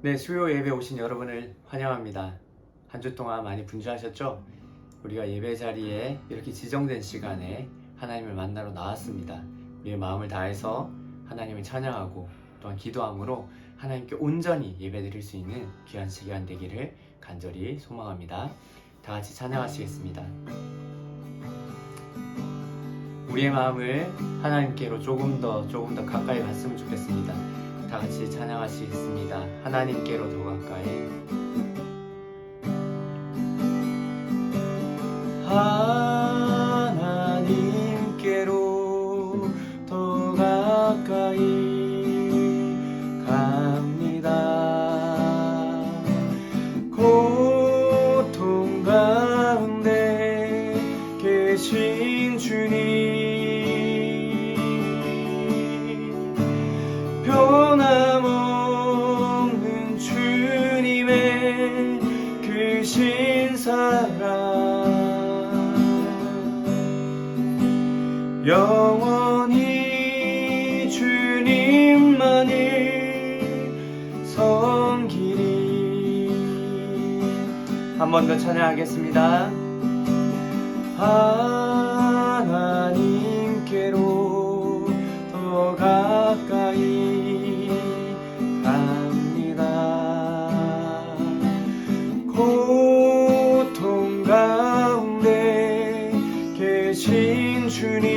네, 수요 예배 오신 여러분을 환영합니다. 한 주 동안 많이 분주하셨죠? 우리가 예배 자리에 이렇게 지정된 시간에 하나님을 만나러 나왔습니다. 우리의 마음을 다해서 하나님을 찬양하고 또한 기도함으로 하나님께 온전히 예배드릴 수 있는 귀한 시간 되기를 간절히 소망합니다. 다 같이 찬양하시겠습니다. 우리의 마음을 하나님께로 조금 더 가까이 갔으면 좋겠습니다. 다 같이 찬양하시겠습니다. 하나님께로 더 가까이. 하나님께로 더 가까이 갑니다. 고통 가운데 계신 주님, 변함없는 주님의 그 신사랑 영원히 주님만을 섬기리. 한 번 더 찬양하겠습니다. 하나님께로 더 가까이 갑니다. 고통 가운데 계신 주님,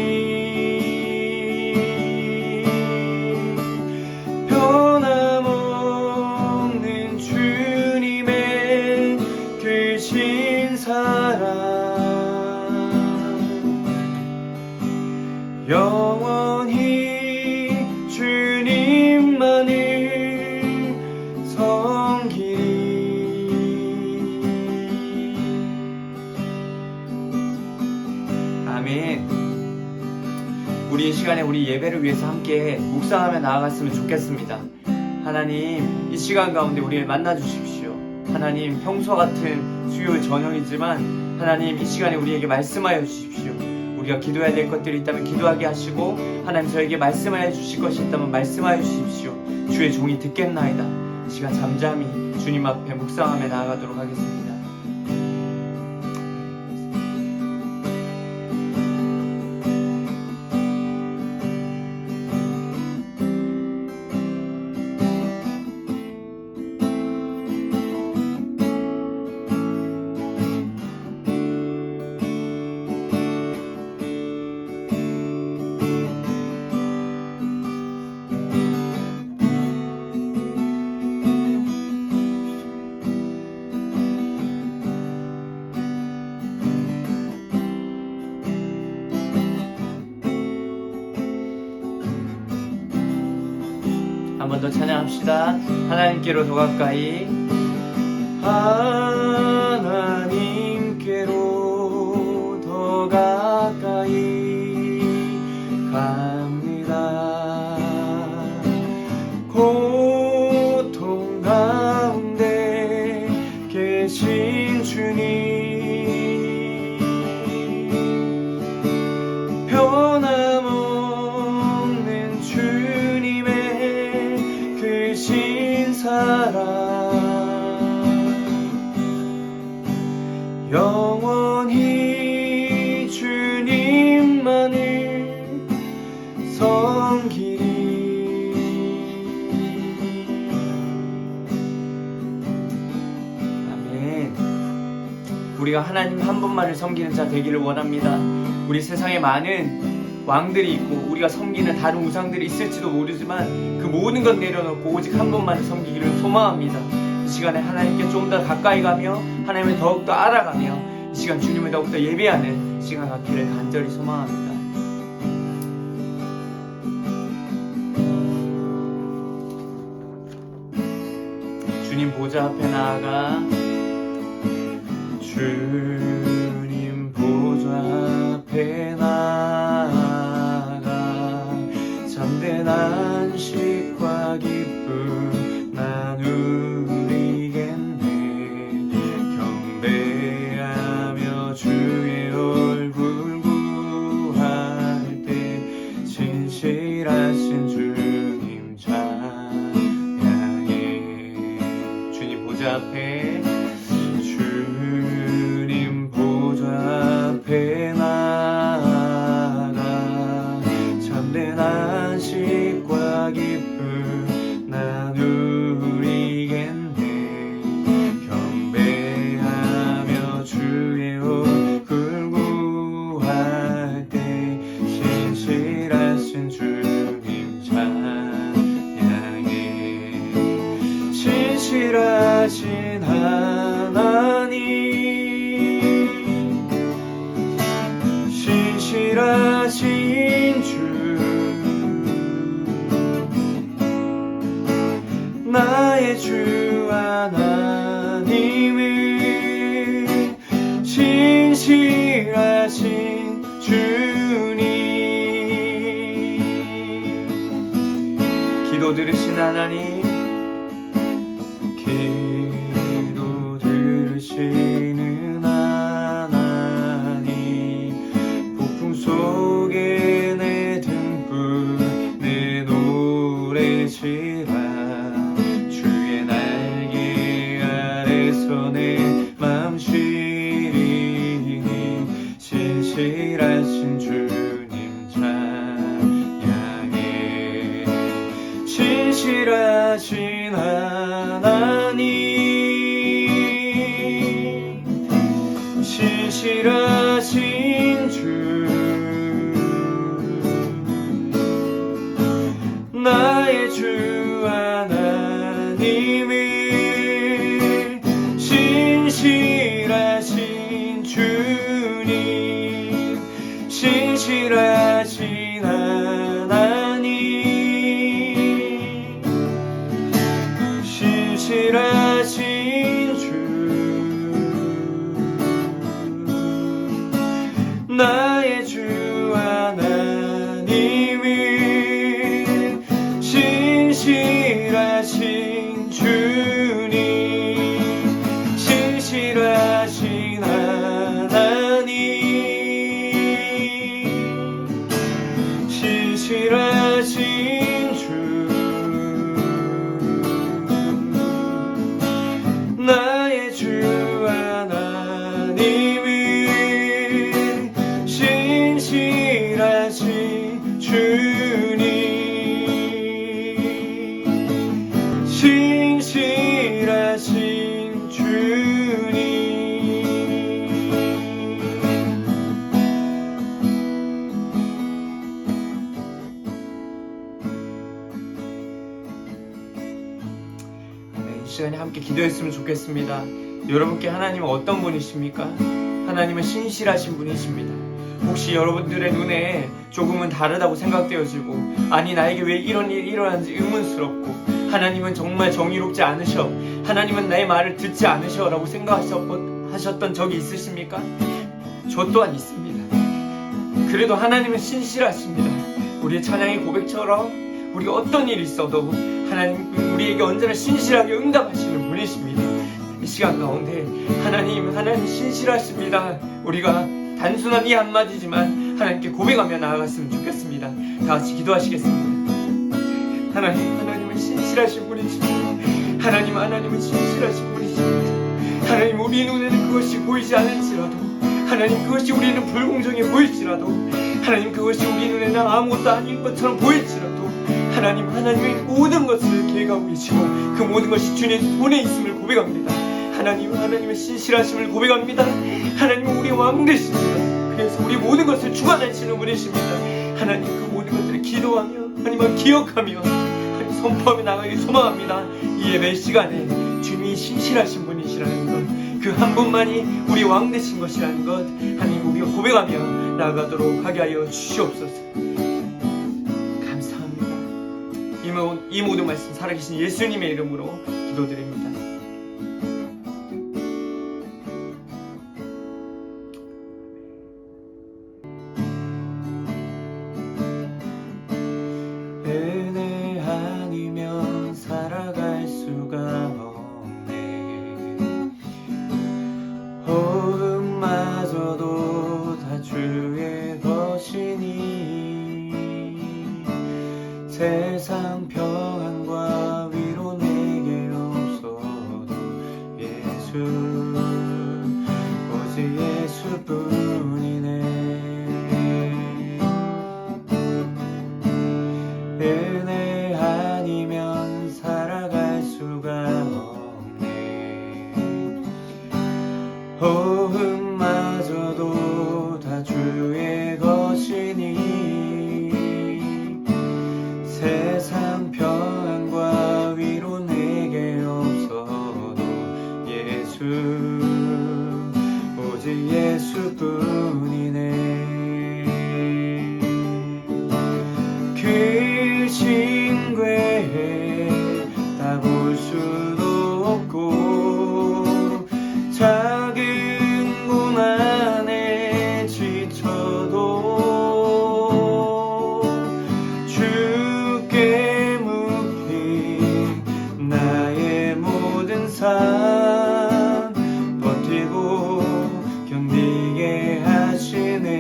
변함없는 주님의 그 신사랑 영원히 주님만을 섬기리. 아멘. 우리 이 시간에 우리 예배를 위해서 함께 묵상하며 나아갔으면 좋겠습니다. 하나님, 이 시간 가운데 우리를 만나 주십시오. 하나님, 평소 같은 수요 저녁이지만 하나님, 이 시간에 우리에게 말씀하여 주십시오. 우리가 기도해야 될 것들이 있다면 기도하게 하시고, 하나님 저에게 말씀하여 주실 것이 있다면 말씀하여 주십시오. 주의 종이 듣겠나이다. 이 시간 잠잠히 주님 앞에 묵상하며 나아가도록 하겠습니다. 한 번 더 찬양합시다. 하나님께로 더 가까이, 하나님께로 더 가까이 갑니다. 고통 가운데 계신 주님, 변함없는 주님의 그 신사랑 영원히 주님만을 섬기리. 아멘. 우리가 하나님 한 분만을 섬기는 자 되기를 원합니다. 우리 세상에 많은 왕들이 있고 우리가 섬기는 다른 우상들이 있을지도 모르지만 그 모든 것 내려놓고 오직 한 분만을 섬기기를 소망합니다. 이 시간에 하나님께 좀 더 가까이 가며 하나님을 더욱더 알아가며 이 시간 주님을 더욱더 예배하는 시간 갖기를 간절히 소망합니다. 주님 보좌 앞에 나아가, 주님 보좌 앞에 나아가 참된 안식과 기쁨 나누리겠네. 경배하며 주의 얼굴 구할 때 진실하신 주님 찬양해. 앞에 주님 보좌 앞에 나아가 참된 안식과 기쁨 나누리겠네. 경배하며 주의 얼굴 구할 때 신실하신 주님 찬양해. 신실하신 하나님, 신실하신 주, 나의 주 하나님을, 신실하신 주님. 기도 들으신 하나님, 기도 들으시는 하나님, 폭풍 속에 내 등불 내 노래지라. 주의 날개 아래서 내 맘 쉬리니 신실하신 주님 찬양해. 신실하신 하나님, 신실하신 주, 나의 주 하나님을, 신실하신 주님, 신실하신 하나님, 신실하신 주, 나의 주 하나님을, 신실하신 주님, 신실하신 하나님, 신실하신 주, 나의 주 하나님을, 신실하신 주님, 신실하신 주님. 이 시간에 함께 기도했으면 좋겠습니다. 여러분께 하나님은 어떤 분이십니까? 하나님은 신실하신 분이십니다. 혹시 여러분들의 눈에 조금은 다르다고 생각되어지고, 아니 나에게 왜 이런 일이 일어나는지 의문스럽고, 하나님은 정말 정의롭지 않으셔, 하나님은 나의 말을 듣지 않으셔 라고 생각하셨던 적이 있으십니까? 저 또한 있습니다. 그래도 하나님은 신실하십니다. 우리의 찬양의 고백처럼 우리가 어떤 일이 있어도 하나님은 우리에게 언제나 신실하게 응답하시는 분이십니다. 이 시간 가운데 하나님 신실하십니다. 우리가 단순한 이 한마디지만 하나님께 고백하며 나아갔으면 좋겠습니다. 다 같이 기도하시겠습니다. 하나님은 신실하신 분이십니다. 하나님은 신실하신 분이십니다. 하나님, 우리 눈에는 그것이 보이지 않을지라도, 하나님 그것이 우리는 불공정해 보일지라도, 하나님 그것이 우리 눈에는 아무것도 아닌 것처럼 보일지라도, 하나님의 모든 것을 계획하고 계시고 그 모든 것이 주님의 손에 있음을 고백합니다. 하나님의 신실하심을 고백합니다. 하나님은 우리 왕 되십니다. 그래서 우리 모든 것을 주관하시는 분이십니다. 하나님 그 모든 것들을 기도하며 하나님을 기억하며 하나님 선포하며 나가길 소망합니다. 이 예배 시간에 주님이 신실하신 분이시라는 것, 그 한 분만이 우리 왕 되신 것이라는 것, 하나님 우리가 고백하며 나아가도록 하게 하여 주시옵소서. 감사합니다. 이 모든 말씀 살아계신 예수님의 이름으로 기도드립니다. 은혜 아니면 살아갈 수가 없네. 호흡마저도 다 주의 것이니 세상 평안과 위로 내게 없어. 삶 버티고 견디게 하시네.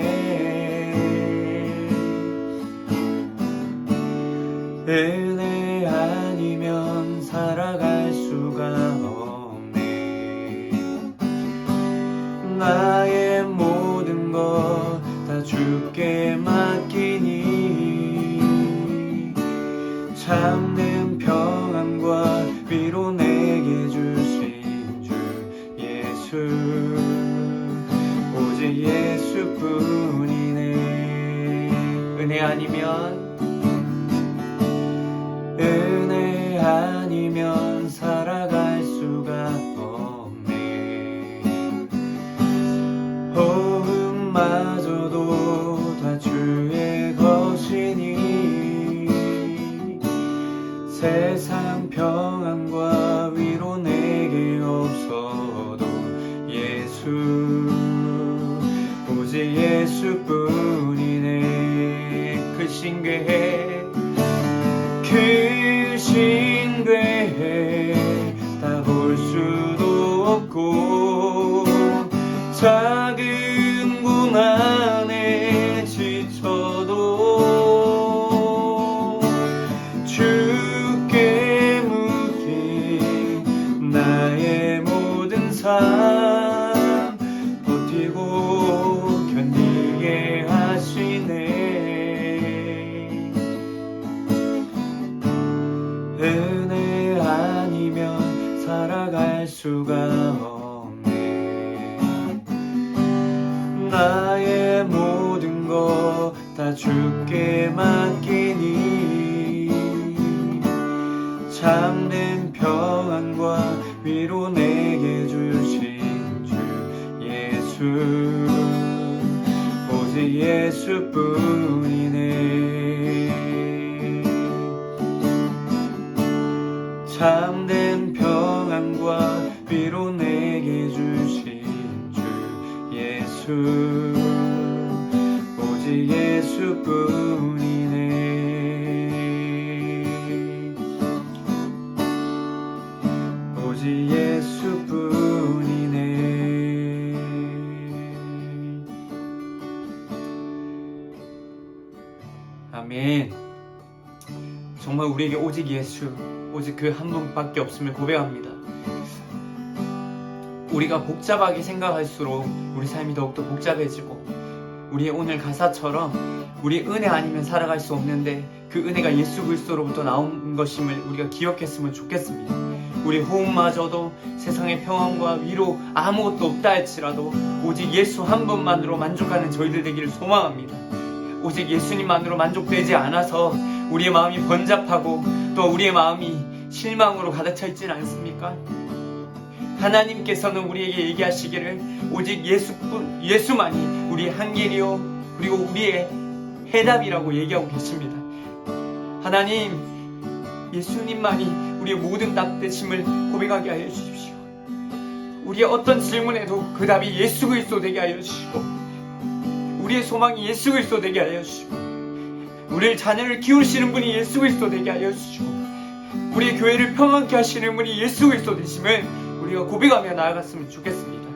은혜 아니면 살아갈 수가 없네. 나의 모든 것 다 주께 맡기니 참된 평안과 위로 내게 주신 주 예수, 오직 예수뿐이네. 은혜 아니면 살아갈 수가 없네. 호흡마저도 다 주의 것이니 세상 평안과 위로 내게 없어도 예수, 오직 예수뿐이네. 그 신궤에 다 볼 수도 없고 작은 고난에 지쳐도 주께 묻기 나의 모든 삶 버티고 견디게 하시네. 은혜 아니면 살아갈 수가 없네. 나의 모든 것 다 주께 맡기니 참된 평안과 위로 내게 주신 주 예수, 오직 예수뿐이네. 참된 평안과 위로 내게 주신 주 예수, 오직 예수뿐이네. 오직 예수뿐이네. 아멘. 정말 우리에게 오직 예수, 오직 그 한 분밖에 없음을 고백합니다. 우리가 복잡하게 생각할수록 우리 삶이 더욱더 복잡해지고, 우리의 오늘 가사처럼 우리 은혜 아니면 살아갈 수 없는데 그 은혜가 예수 그리스도로부터 나온 것임을 우리가 기억했으면 좋겠습니다. 우리 호흡마저도 세상의 평안과 위로 아무것도 없다 할지라도 오직 예수 한 분만으로 만족하는 저희들 되기를 소망합니다. 오직 예수님만으로 만족되지 않아서 우리의 마음이 번잡하고 또 우리의 마음이 실망으로 가득 차 있지는 않습니까? 하나님께서는 우리에게 얘기하시기를 오직 예수만이 우리의 한길이요 그리고 우리의 해답이라고 얘기하고 계십니다. 하나님, 예수님만이 우리의 모든 답 되심을 고백하게 하여 주십시오. 우리의 어떤 질문에도 그 답이 예수 그리스도 되게 하여 주시고, 우리의 소망이 예수 그리스도 되게 하여 주시고, 우리의 자녀를 키우시는 분이 예수 그리스도 되게 하여 주시고, 우리의 교회를 평안케 하시는 분이 예수 그리스도 되심을 우리가 고백하며 나아갔으면 좋겠습니다.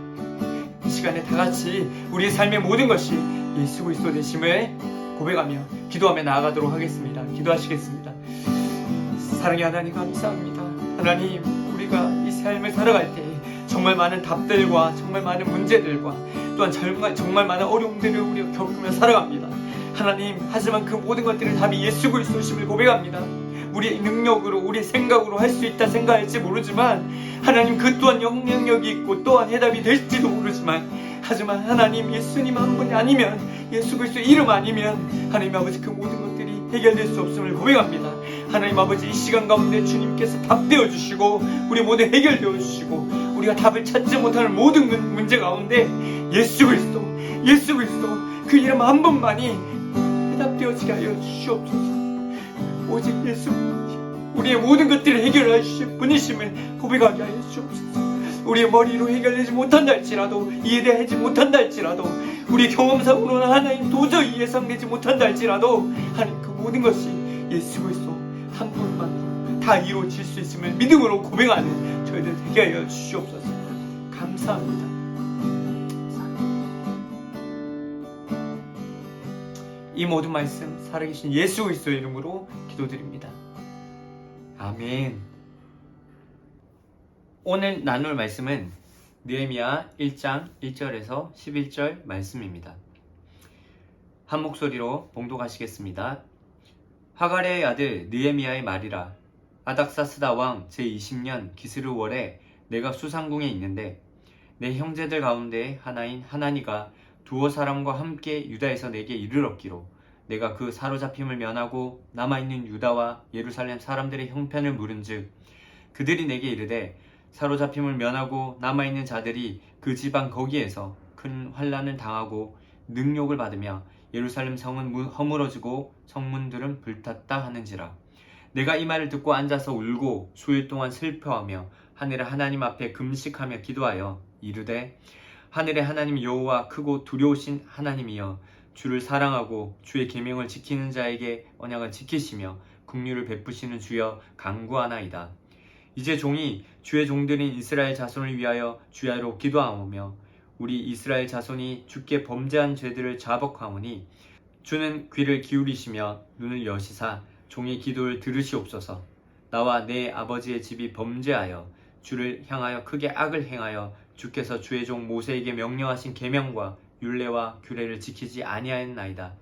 이 시간에 다 같이 우리의 삶의 모든 것이 예수 그리스도 되심을 고백하며 기도하며 나아가도록 하겠습니다. 기도하시겠습니다. 사랑의 하나님, 감사합니다. 하나님, 우리가 이 삶을 살아갈 때 정말 많은 답들과 정말 많은 문제들과 또한 정말 많은 어려움들을 우리가 겪으며 살아갑니다. 하나님, 하지만 그 모든 것들은 답이 예수 그리스도심을 고백합니다. 우리의 능력으로, 우리의 생각으로 할 수 있다 생각할지 모르지만, 하나님, 그 또한 영향력이 있고 또한 해답이 될지도 모르지만, 하지만 하나님, 예수님 한 분이 아니면, 예수 그리스도 이름 아니면 하나님 아버지 그 모든 것들이 해결될 수 없음을 고백합니다. 하나님 아버지, 이 시간 가운데 주님께서 답되어 주시고 우리 모두 해결되어 주시고, 우리가 답을 찾지 못하는 모든 문제 가운데 예수 그리스도 그 이름 한 분만이 해답되어지게 하여 주시옵소서. 오직 예수, 우리의 모든 것들을 해결해 주실 분이심을 고백하게 하여 주옵소서. 우리의 머리로 해결되지 못한다 할지라도, 이해되지 못한다 할지라도, 우리의 경험상으로는 하나님 도저히 예상되지 못한다 할지라도, 하나님 그 모든 것이 예수 그리스도 한 분만 다 이루어질 수 있음을 믿음으로 고백하는 저희들 되게 하여 주시옵소서. 감사합니다. 이 모든 말씀 살아계신 예수 그리스도의 이름으로 기도드립니다. 아멘. 오늘 나눌 말씀은 느헤미야 1장 1절에서 11절 말씀입니다. 한 목소리로 봉독하시겠습니다. 하가랴의 아들 느헤미야의 말이라. 아닥사스다 왕 제20년 기스르월에 내가 수상궁에 있는데 내 형제들 가운데 하나인 하나니가 두어 사람과 함께 유다에서 내게 이르렀기로 내가 그 사로잡힘을 면하고 남아있는 유다와 예루살렘 사람들의 형편을 물은즉 그들이 내게 이르되 사로잡힘을 면하고 남아있는 자들이 그 지방 거기에서 큰 환난을 당하고 능욕을 받으며 예루살렘 성은 허물어지고 성문들은 불탔다 하는지라. 내가 이 말을 듣고 앉아서 울고 수일 동안 슬퍼하며 하늘의 하나님 앞에 금식하며 기도하여 이르되 하늘의 하나님 여호와 크고 두려우신 하나님이여 주를 사랑하고 주의 계명을 지키는 자에게 언약을 지키시며 긍휼을 베푸시는 주여 간구하나이다. 이제 종이 주의 종들인 이스라엘 자손을 위하여 주야로 기도하오며 우리 이스라엘 자손이 주께 범죄한 죄들을 자복하오니 주는 귀를 기울이시며 눈을 여시사 종의 기도를 들으시옵소서. 나와 내 아버지의 집이 범죄하여 주를 향하여 크게 악을 행하여 주께서 주의 종 모세에게 명령하신 계명과 율례와 규례를 지키지 아니하였나이다.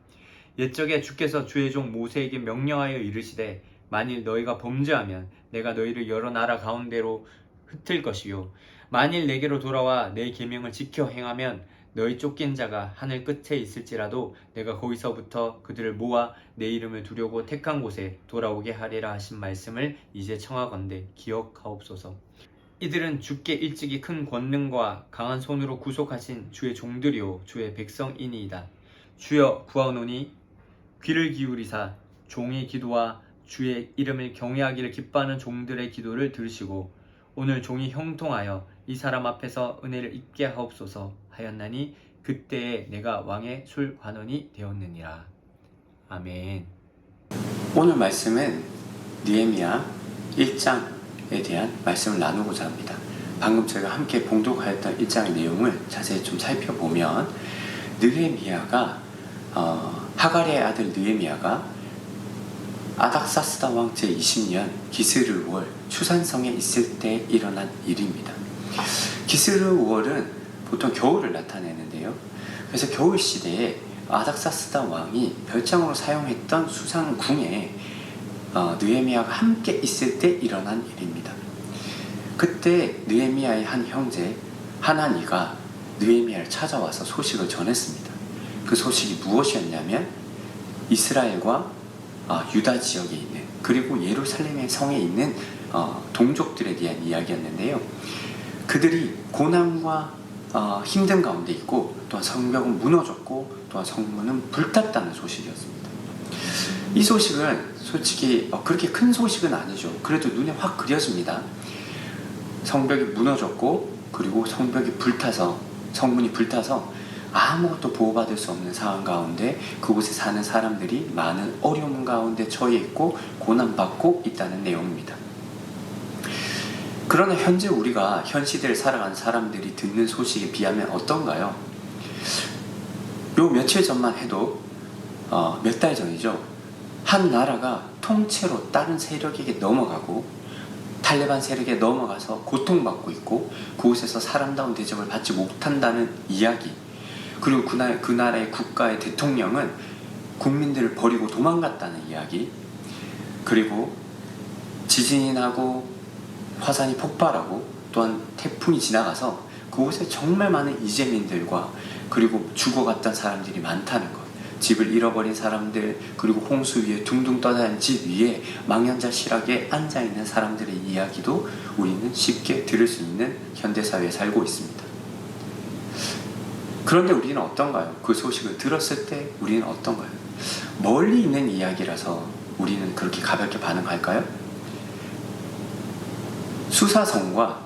옛적에 주께서 주의 종 모세에게 명령하여 이르시되 만일 너희가 범죄하면 내가 너희를 여러 나라 가운데로 흩을 것이요 만일 내게로 돌아와 내 계명을 지켜 행하면 너희 쫓긴 자가 하늘 끝에 있을지라도 내가 거기서부터 그들을 모아 내 이름을 두려고 택한 곳에 돌아오게 하리라 하신 말씀을 이제 청하건대 기억하옵소서. 이들은 주께 일찍이 큰 권능과 강한 손으로 구속하신 주의 종들이요 주의 백성이니이다. 주여 구하오노니 귀를 기울이사 종의 기도와 주의 이름을 경외하기를 기뻐하는 종들의 기도를 들으시고 오늘 종이 형통하여 이 사람 앞에서 은혜를 입게 하옵소서 하였나니 그때에 내가 왕의 술관원이 되었느니라. 아멘. 오늘 말씀은 느헤미야 1장에 대한 말씀을 나누고자 합니다. 방금 저희가 함께 봉독하였던 1장의 내용을 자세히 좀 살펴보면 느헤미야가 하가랴의 아들 느헤미야가 아닥사스다 왕 제20년 기스르월 추산성에 있을 때 일어난 일입니다. 기스르월은 보통 겨울을 나타내는데요. 그래서 겨울 시대에 아닥사스다 왕이 별장으로 사용했던 수상궁에 느헤미야가 함께 있을 때 일어난 일입니다. 그때 느헤미야의 한 형제 하나니가 느헤미야를 찾아와서 소식을 전했습니다. 그 소식이 무엇이었냐면 이스라엘과 유다 지역에 있는 그리고 예루살렘의 성에 있는 동족들에 대한 이야기였는데요. 그들이 고난과 힘든 가운데 있고 또한 성벽은 무너졌고 또한 성문은 불탔다는 소식이었습니다. 이 소식은 솔직히 그렇게 큰 소식은 아니죠. 그래도 눈에 확 그려집니다. 성벽이 무너졌고 그리고 성벽이 불타서 성문이 불타서 아무것도 보호받을 수 없는 상황 가운데 그곳에 사는 사람들이 많은 어려움 가운데 처해 있고 고난받고 있다는 내용입니다. 그러나 현재 우리가 현 시대를 살아가는 사람들이 듣는 소식에 비하면 어떤가요? 요 며칠 전만 해도 몇 달 전이죠. 한 나라가 통째로 다른 세력에게 넘어가고 탈레반 세력에 넘어가서 고통받고 있고 그곳에서 사람다운 대접을 받지 못한다는 이야기, 그리고 그 나라의 국가의 대통령은 국민들을 버리고 도망갔다는 이야기, 그리고 지진이 나고 화산이 폭발하고 또한 태풍이 지나가서 그곳에 정말 많은 이재민들과 그리고 죽어갔던 사람들이 많다는 것, 집을 잃어버린 사람들, 그리고 홍수 위에 둥둥 떠다니는 집 위에 망연자실하게 앉아있는 사람들의 이야기도 우리는 쉽게 들을 수 있는 현대사회에 살고 있습니다. 그런데 우리는 어떤가요? 그 소식을 들었을 때 우리는 어떤가요? 멀리 있는 이야기라서 우리는 그렇게 가볍게 반응할까요? 수사성과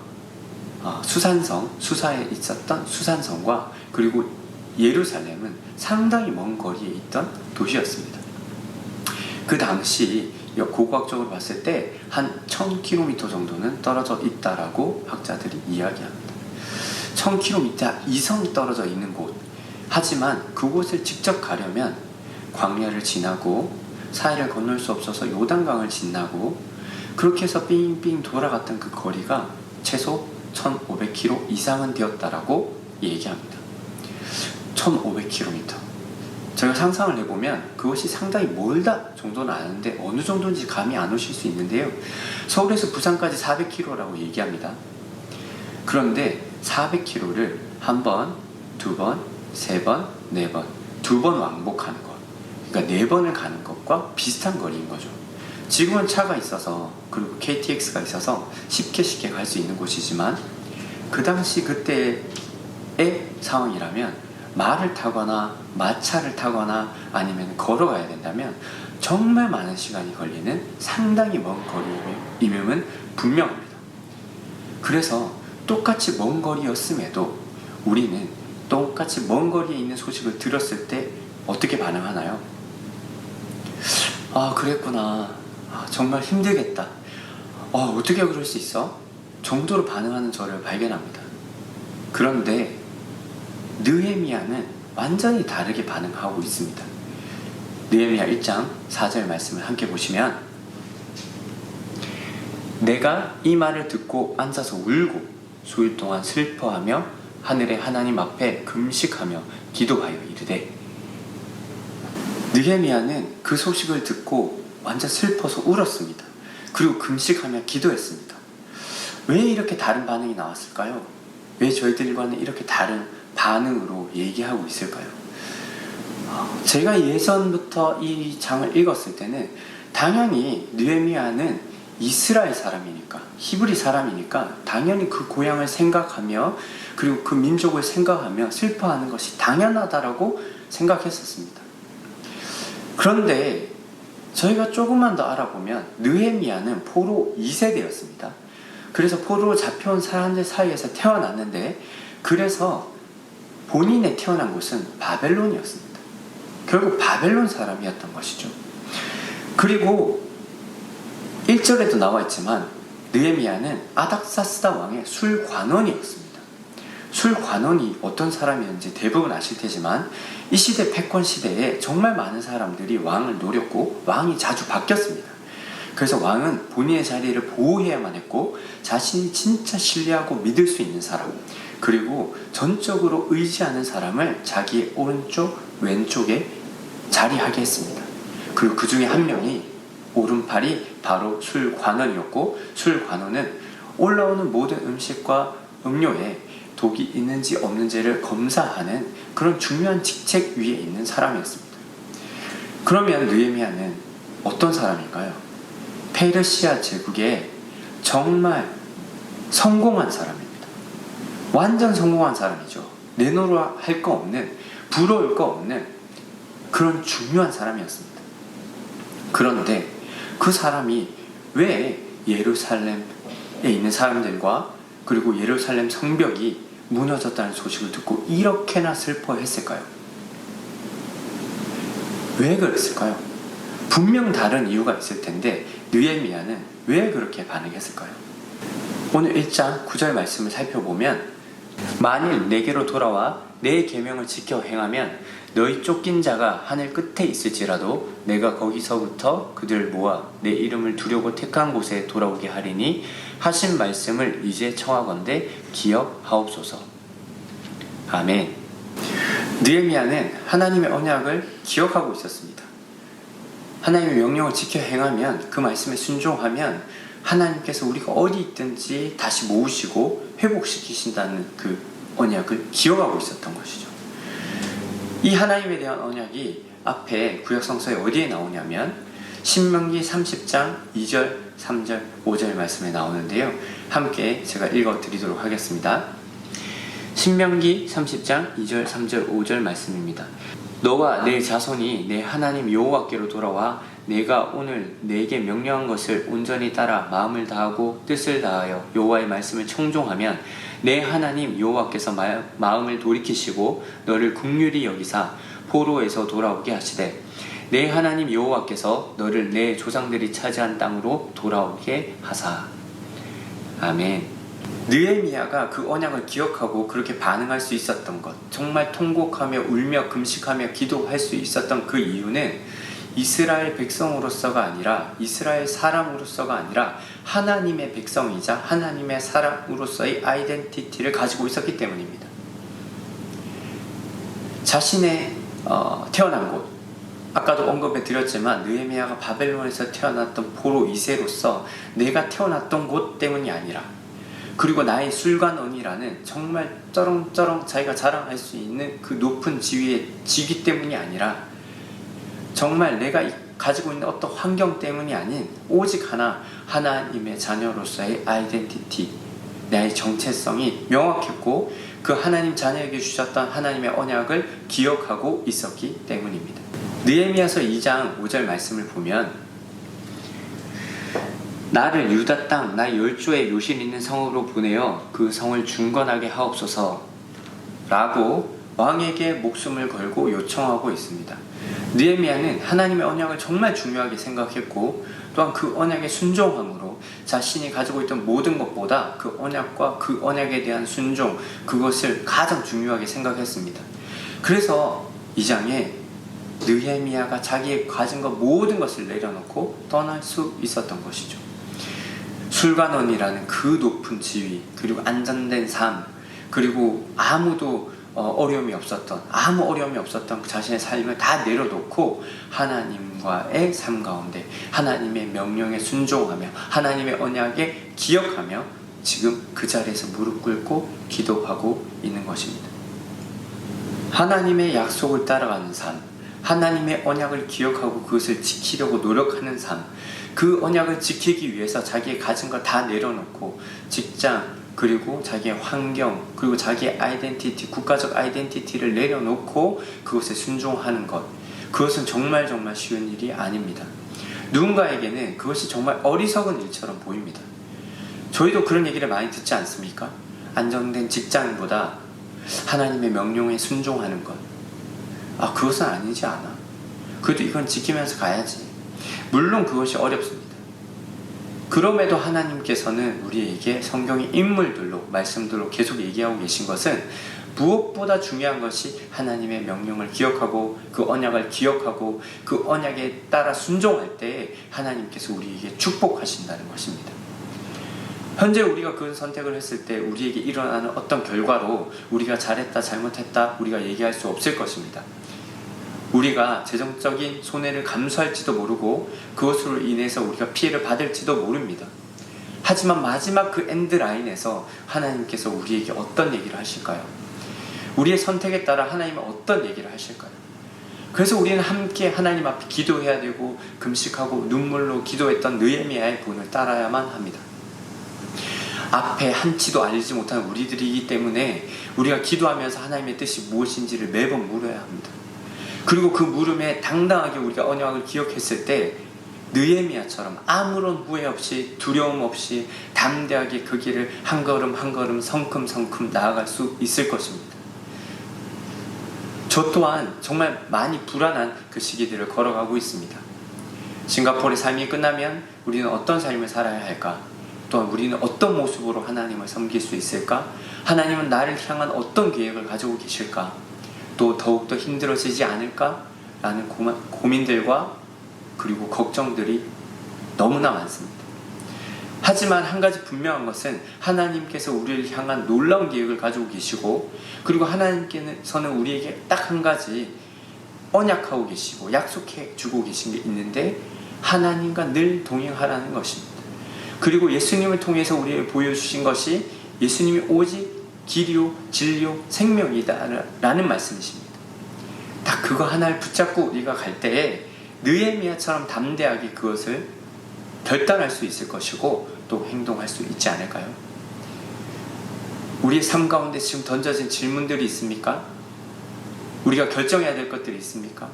수사에 있었던 수산성과 그리고 예루살렘은 상당히 먼 거리에 있던 도시였습니다. 그 당시 고고학적으로 봤을 때 한 1000km 정도는 떨어져 있다라고 학자들이 이야기합니다. 1000km 이상 떨어져 있는 곳. 하지만 그곳을 직접 가려면 광야를 지나고 사해를 건널 수 없어서 요단강을 지나고 그렇게 해서 삥삥 돌아갔던 그 거리가 최소 1500km 이상은 되었다라고 얘기합니다. 1500km. 제가 상상을 해보면 그것이 상당히 멀다 정도는 아는데 어느 정도인지 감이 안 오실 수 있는데요. 서울에서 부산까지 400km라고 얘기합니다. 그런데 400km를 한 번, 두 번, 세 번, 네 번, 두 번 왕복하는 것. 그러니까 네 번을 가는 것과 비슷한 거리인 거죠. 지금은 차가 있어서 그리고 KTX가 있어서 쉽게 갈 수 있는 곳이지만 그 당시 그때의 상황이라면 말을 타거나 마차를 타거나 아니면 걸어가야 된다면 정말 많은 시간이 걸리는 상당히 먼 거리임은 분명합니다. 그래서 똑같이 먼 거리였음에도 우리는 똑같이 먼 거리에 있는 소식을 들었을 때 어떻게 반응하나요? 아, 그랬구나. 아, 정말 힘들겠다. 어떻게 그럴 수 있어? 정도로 반응하는 저를 발견합니다. 그런데 느헤미야는 완전히 다르게 반응하고 있습니다. 느헤미야 1장 4절 말씀을 함께 보시면 내가 이 말을 듣고 앉아서 울고 수일 동안 슬퍼하며 하늘의 하나님 앞에 금식하며 기도하여 이르되. 느헤미야는 그 소식을 듣고 완전 슬퍼서 울었습니다. 그리고 금식하며 기도했습니다. 왜 이렇게 다른 반응이 나왔을까요? 왜 저희들과는 이렇게 다른 반응으로 얘기하고 있을까요? 제가 예전부터 이 장을 읽었을 때는 당연히 느헤미야는 이스라엘 사람이니까, 히브리 사람이니까 당연히 그 고향을 생각하며 그리고 그 민족을 생각하며 슬퍼하는 것이 당연하다라고 생각했었습니다. 그런데 저희가 조금만 더 알아보면 느헤미야는 포로 2세대였습니다. 그래서 포로로 잡혀온 사람들 사이에서 태어났는데 그래서 본인의 태어난 곳은 바벨론이었습니다. 결국 바벨론 사람이었던 것이죠. 그리고 1절에도 나와 있지만 느헤미야는 아닥사스다 왕의 술관원이었습니다. 술관원이 어떤 사람이었는지 대부분 아실 테지만 이 시대 패권 시대에 정말 많은 사람들이 왕을 노렸고 왕이 자주 바뀌었습니다. 그래서 왕은 본인의 자리를 보호해야만 했고 자신이 진짜 신뢰하고 믿을 수 있는 사람 그리고 전적으로 의지하는 사람을 자기의 오른쪽 왼쪽에 자리하게 했습니다. 그리고 그 중에 한 명이 오른팔이 바로 술관원이었고 술관원은 올라오는 모든 음식과 음료에 독이 있는지 없는지를 검사하는 그런 중요한 직책 위에 있는 사람이었습니다. 그러면 느헤미야는 어떤 사람일까요? 페르시아 제국의 정말 성공한 사람입니다. 완전 성공한 사람이죠. 내놓으라 할 거 없는, 부러울 거 없는 그런 중요한 사람이었습니다. 그런데 그 사람이 왜 예루살렘에 있는 사람들과 그리고 예루살렘 성벽이 무너졌다는 소식을 듣고 이렇게나 슬퍼했을까요? 왜 그랬을까요? 분명 다른 이유가 있을 텐데 느헤미야는 왜 그렇게 반응했을까요? 오늘 1장 9절 말씀을 살펴보면 만일 내게로 돌아와 내 계명을 지켜 행하면 너희 쫓긴 자가 하늘 끝에 있을지라도 내가 거기서부터 그들을 모아 내 이름을 두려고 택한 곳에 돌아오게 하리니 하신 말씀을 이제 청하건대 기억하옵소서. 아멘. 느헤미야는 하나님의 언약을 기억하고 있었습니다. 하나님의 명령을 지켜 행하면 그 말씀에 순종하면 하나님께서 우리가 어디 있든지 다시 모으시고 회복시키신다는 그 언약을 기억하고 있었던 것이죠. 이 하나님에 대한 언약이 앞에 구약성서에 어디에 나오냐면 신명기 30장 2절, 3절, 5절 말씀에 나오는데요. 함께 제가 읽어드리도록 하겠습니다. 신명기 30장 2절, 3절, 5절 말씀입니다. 너와 내 자손이 내 하나님 여호와께로 돌아와 내가 오늘 내게 명령한 것을 온전히 따라 마음을 다하고 뜻을 다하여 여호와의 말씀을 청종하면 내 하나님 여호와께서 마음을 돌이키시고 너를 긍휼히 여기사 포로에서 돌아오게 하시되 내 하나님 여호와께서 너를 내 조상들이 차지한 땅으로 돌아오게 하사. 아멘. 느헤미야가 그 언약을 기억하고 그렇게 반응할 수 있었던 것, 정말 통곡하며 울며 금식하며 기도할 수 있었던 그 이유는 이스라엘 백성으로서가 아니라, 이스라엘 사람으로서가 아니라 하나님의 백성이자 하나님의 사람으로서의 아이덴티티를 가지고 있었기 때문입니다. 자신의 태어난 곳, 아까도 언급해 드렸지만 느헤미야가 바벨론에서 태어났던 포로 2세로서 내가 태어났던 곳 때문이 아니라, 그리고 나의 술관원이라는 정말 쩌렁쩌렁 자기가 자랑할 수 있는 그 높은 지위의 직위 때문이 아니라, 정말 내가 가지고 있는 어떤 환경 때문이 아닌 오직 하나, 하나님의 자녀로서의 아이덴티티, 나의 정체성이 명확했고 그 하나님 자녀에게 주셨던 하나님의 언약을 기억하고 있었기 때문입니다. 느헤미야서 2장 5절 말씀을 보면, 나를 유다 땅 나 열조의 묘실 있는 성으로 보내어 그 성을 중건하게 하옵소서 라고 왕에게 목숨을 걸고 요청하고 있습니다. 느헤미야는 하나님의 언약을 정말 중요하게 생각했고, 또한 그 언약의 순종함으로 자신이 가지고 있던 모든 것보다 그 언약과 그 언약에 대한 순종, 그것을 가장 중요하게 생각했습니다. 그래서 이 장에 느헤미야가 자기의 가진 것 모든 것을 내려놓고 떠날 수 있었던 것이죠. 술관원이라는 그 높은 지위, 그리고 안전된 삶, 그리고 아무 어려움이 없었던 자신의 삶을 다 내려놓고 하나님과의 삶 가운데 하나님의 명령에 순종하며 하나님의 언약에 기억하며 지금 그 자리에서 무릎 꿇고 기도하고 있는 것입니다. 하나님의 약속을 따라가는 삶, 하나님의 언약을 기억하고 그것을 지키려고 노력하는 삶, 그 언약을 지키기 위해서 자기의 가진 거 다 내려놓고 직장, 그리고 자기의 환경, 그리고 자기의 아이덴티티, 국가적 아이덴티티를 내려놓고 그것에 순종하는 것, 그것은 정말 쉬운 일이 아닙니다. 누군가에게는 그것이 정말 어리석은 일처럼 보입니다. 저희도 그런 얘기를 많이 듣지 않습니까? 안정된 직장보다 하나님의 명령에 순종하는 것, 그것은 아니지 않아. 그래도 이건 지키면서 가야지. 물론 그것이 어렵습니다. 그럼에도 하나님께서는 우리에게 성경의 인물들로, 말씀들로 계속 얘기하고 계신 것은 무엇보다 중요한 것이 하나님의 명령을 기억하고 그 언약을 기억하고 그 언약에 따라 순종할 때 하나님께서 우리에게 축복하신다는 것입니다. 현재 우리가 그런 선택을 했을 때 우리에게 일어나는 어떤 결과로 우리가 잘했다 잘못했다 우리가 얘기할 수 없을 것입니다. 우리가 재정적인 손해를 감수할지도 모르고 그것으로 인해서 우리가 피해를 받을지도 모릅니다. 하지만 마지막 그 엔드라인에서 하나님께서 우리에게 어떤 얘기를 하실까요? 우리의 선택에 따라 하나님은 어떤 얘기를 하실까요? 그래서 우리는 함께 하나님 앞에 기도해야 되고 금식하고 눈물로 기도했던 느헤미야의 본을 따라야만 합니다. 앞에 한치도 알지 못하는 우리들이기 때문에 우리가 기도하면서 하나님의 뜻이 무엇인지를 매번 물어야 합니다. 그리고 그 물음에 당당하게 우리가 언약을 기억했을 때 느헤미야처럼 아무런 후회 없이 두려움 없이 담대하게 그 길을 한 걸음 한 걸음 성큼성큼 나아갈 수 있을 것입니다. 저 또한 정말 많이 불안한 그 시기들을 걸어가고 있습니다. 싱가포르의 삶이 끝나면 우리는 어떤 삶을 살아야 할까? 또한 우리는 어떤 모습으로 하나님을 섬길 수 있을까? 하나님은 나를 향한 어떤 계획을 가지고 계실까? 또 더욱더 힘들어지지 않을까? 라는 고민들과 그리고 걱정들이 너무나 많습니다. 하지만 한 가지 분명한 것은 하나님께서 우리를 향한 놀라운 계획을 가지고 계시고, 그리고 하나님께서는 우리에게 딱 한 가지 언약하고 계시고 약속해 주고 계신 게 있는데, 하나님과 늘 동행하라는 것입니다. 그리고 예수님을 통해서 우리에게 보여주신 것이 예수님이 오직 길이요 진리요 생명이다 라는 말씀이십니다. 딱 그거 하나를 붙잡고 우리가 갈 때에 느헤미야처럼 담대하게 그것을 결단할 수 있을 것이고 또 행동할 수 있지 않을까요? 우리의 삶 가운데 지금 던져진 질문들이 있습니까? 우리가 결정해야 될 것들이 있습니까?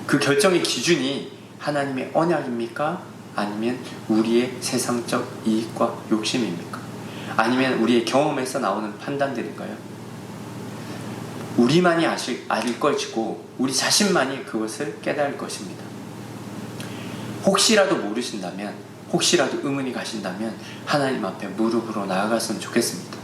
그 결정의 기준이 하나님의 언약입니까? 아니면 우리의 세상적 이익과 욕심입니까? 아니면 우리의 경험에서 나오는 판단들인가요? 우리만이 알 것이고 우리 자신만이 그것을 깨달을 것입니다. 혹시라도 모르신다면, 혹시라도 의문이 가신다면 하나님 앞에 무릎으로 나아갔으면 좋겠습니다.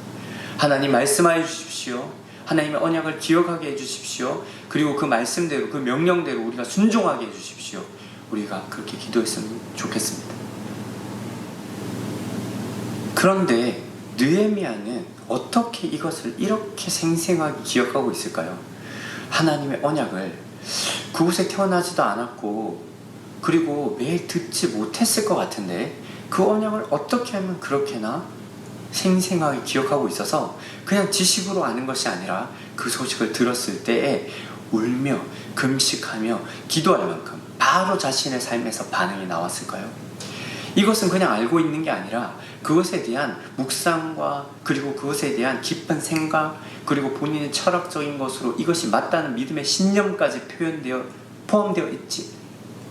하나님 말씀하여 주십시오. 하나님의 언약을 기억하게 해주십시오. 그리고 그 말씀대로, 그 명령대로 우리가 순종하게 해주십시오. 우리가 그렇게 기도했으면 좋겠습니다. 그런데 느헤미야는 어떻게 이것을 이렇게 생생하게 기억하고 있을까요? 하나님의 언약을 그곳에 태어나지도 않았고 그리고 매일 듣지 못했을 것 같은데 그 언약을 어떻게 하면 그렇게나 생생하게 기억하고 있어서 그냥 지식으로 아는 것이 아니라 그 소식을 들었을 때에 울며 금식하며 기도할 만큼 바로 자신의 삶에서 반응이 나왔을까요? 이것은 그냥 알고 있는 게 아니라 그것에 대한 묵상과 그리고 그것에 대한 깊은 생각 그리고 본인의 철학적인 것으로 이것이 맞다는 믿음의 신념까지 포함되어 있지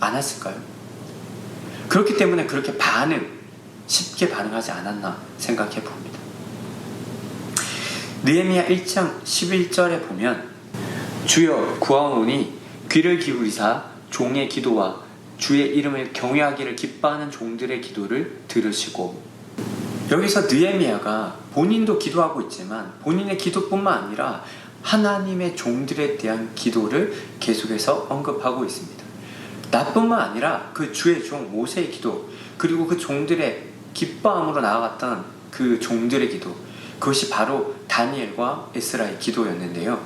않았을까요? 그렇기 때문에 그렇게 쉽게 반응하지 않았나 생각해 봅니다. 느헤미야 1장 11절에 보면 주여 구하오니 귀를 기울이사 종의 기도와 주의 이름을 경외하기를 기뻐하는 종들의 기도를 들으시고, 여기서 느헤미야가 본인도 기도하고 있지만 본인의 기도뿐만 아니라 하나님의 종들에 대한 기도를 계속해서 언급하고 있습니다. 나뿐만 아니라 그 주의 종 모세의 기도 그리고 그 종들의 기뻐함으로 나아갔던 그 종들의 기도, 그것이 바로 다니엘과 에스라의 기도였는데요.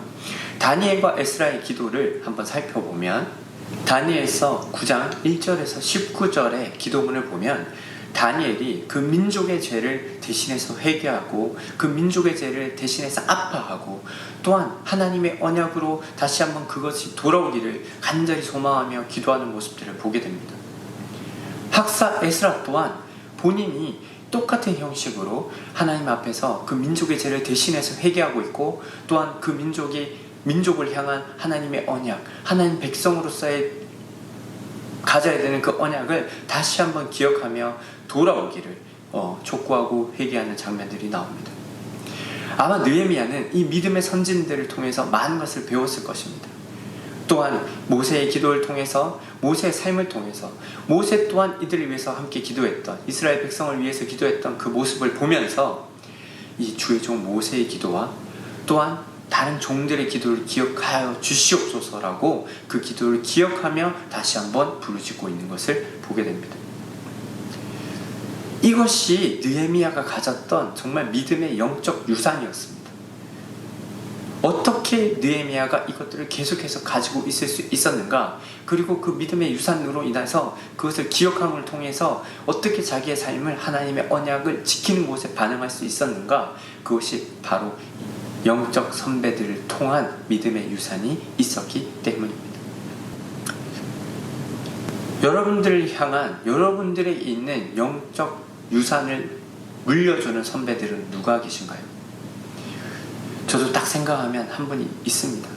다니엘과 에스라의 기도를 한번 살펴보면 다니엘서 9장 1절에서 19절의 기도문을 보면 다니엘이 그 민족의 죄를 대신해서 회개하고 그 민족의 죄를 대신해서 아파하고 또한 하나님의 언약으로 다시 한번 그것이 돌아오기를 간절히 소망하며 기도하는 모습들을 보게 됩니다. 학사 에스라 또한 본인이 똑같은 형식으로 하나님 앞에서 그 민족의 죄를 대신해서 회개하고 있고 또한 그 민족을 향한 하나님의 언약, 하나님 백성으로서의 가져야 되는 그 언약을 다시 한번 기억하며 돌아오기를 촉구하고 회개하는 장면들이 나옵니다. 아마 느헤미야는 이 믿음의 선진들을 통해서 많은 것을 배웠을 것입니다. 또한 모세의 기도를 통해서, 모세의 삶을 통해서, 모세 또한 이들을 위해서 함께 기도했던, 이스라엘 백성을 위해서 기도했던 그 모습을 보면서 이 주의 종 모세의 기도와 또한 다른 종들의 기도를 기억하여 주시옵소서라고 그 기도를 기억하며 다시 한번 부르짖고 있는 것을 보게 됩니다. 이것이 느헤미야가 가졌던 정말 믿음의 영적 유산이었습니다. 어떻게 느헤미야가 이것들을 계속해서 가지고 있을 수 있었는가, 그리고 그 믿음의 유산으로 인해서 그것을 기억함을 통해서 어떻게 자기의 삶을 하나님의 언약을 지키는 곳에 반응할 수 있었는가, 그것이 바로 영적 선배들을 통한 믿음의 유산이 있었기 때문입니다. 여러분들을 향한 여러분들에 있는 영적 유산을 물려주는 선배들은 누가 계신가요? 저도 딱 생각하면 한 분이 있습니다.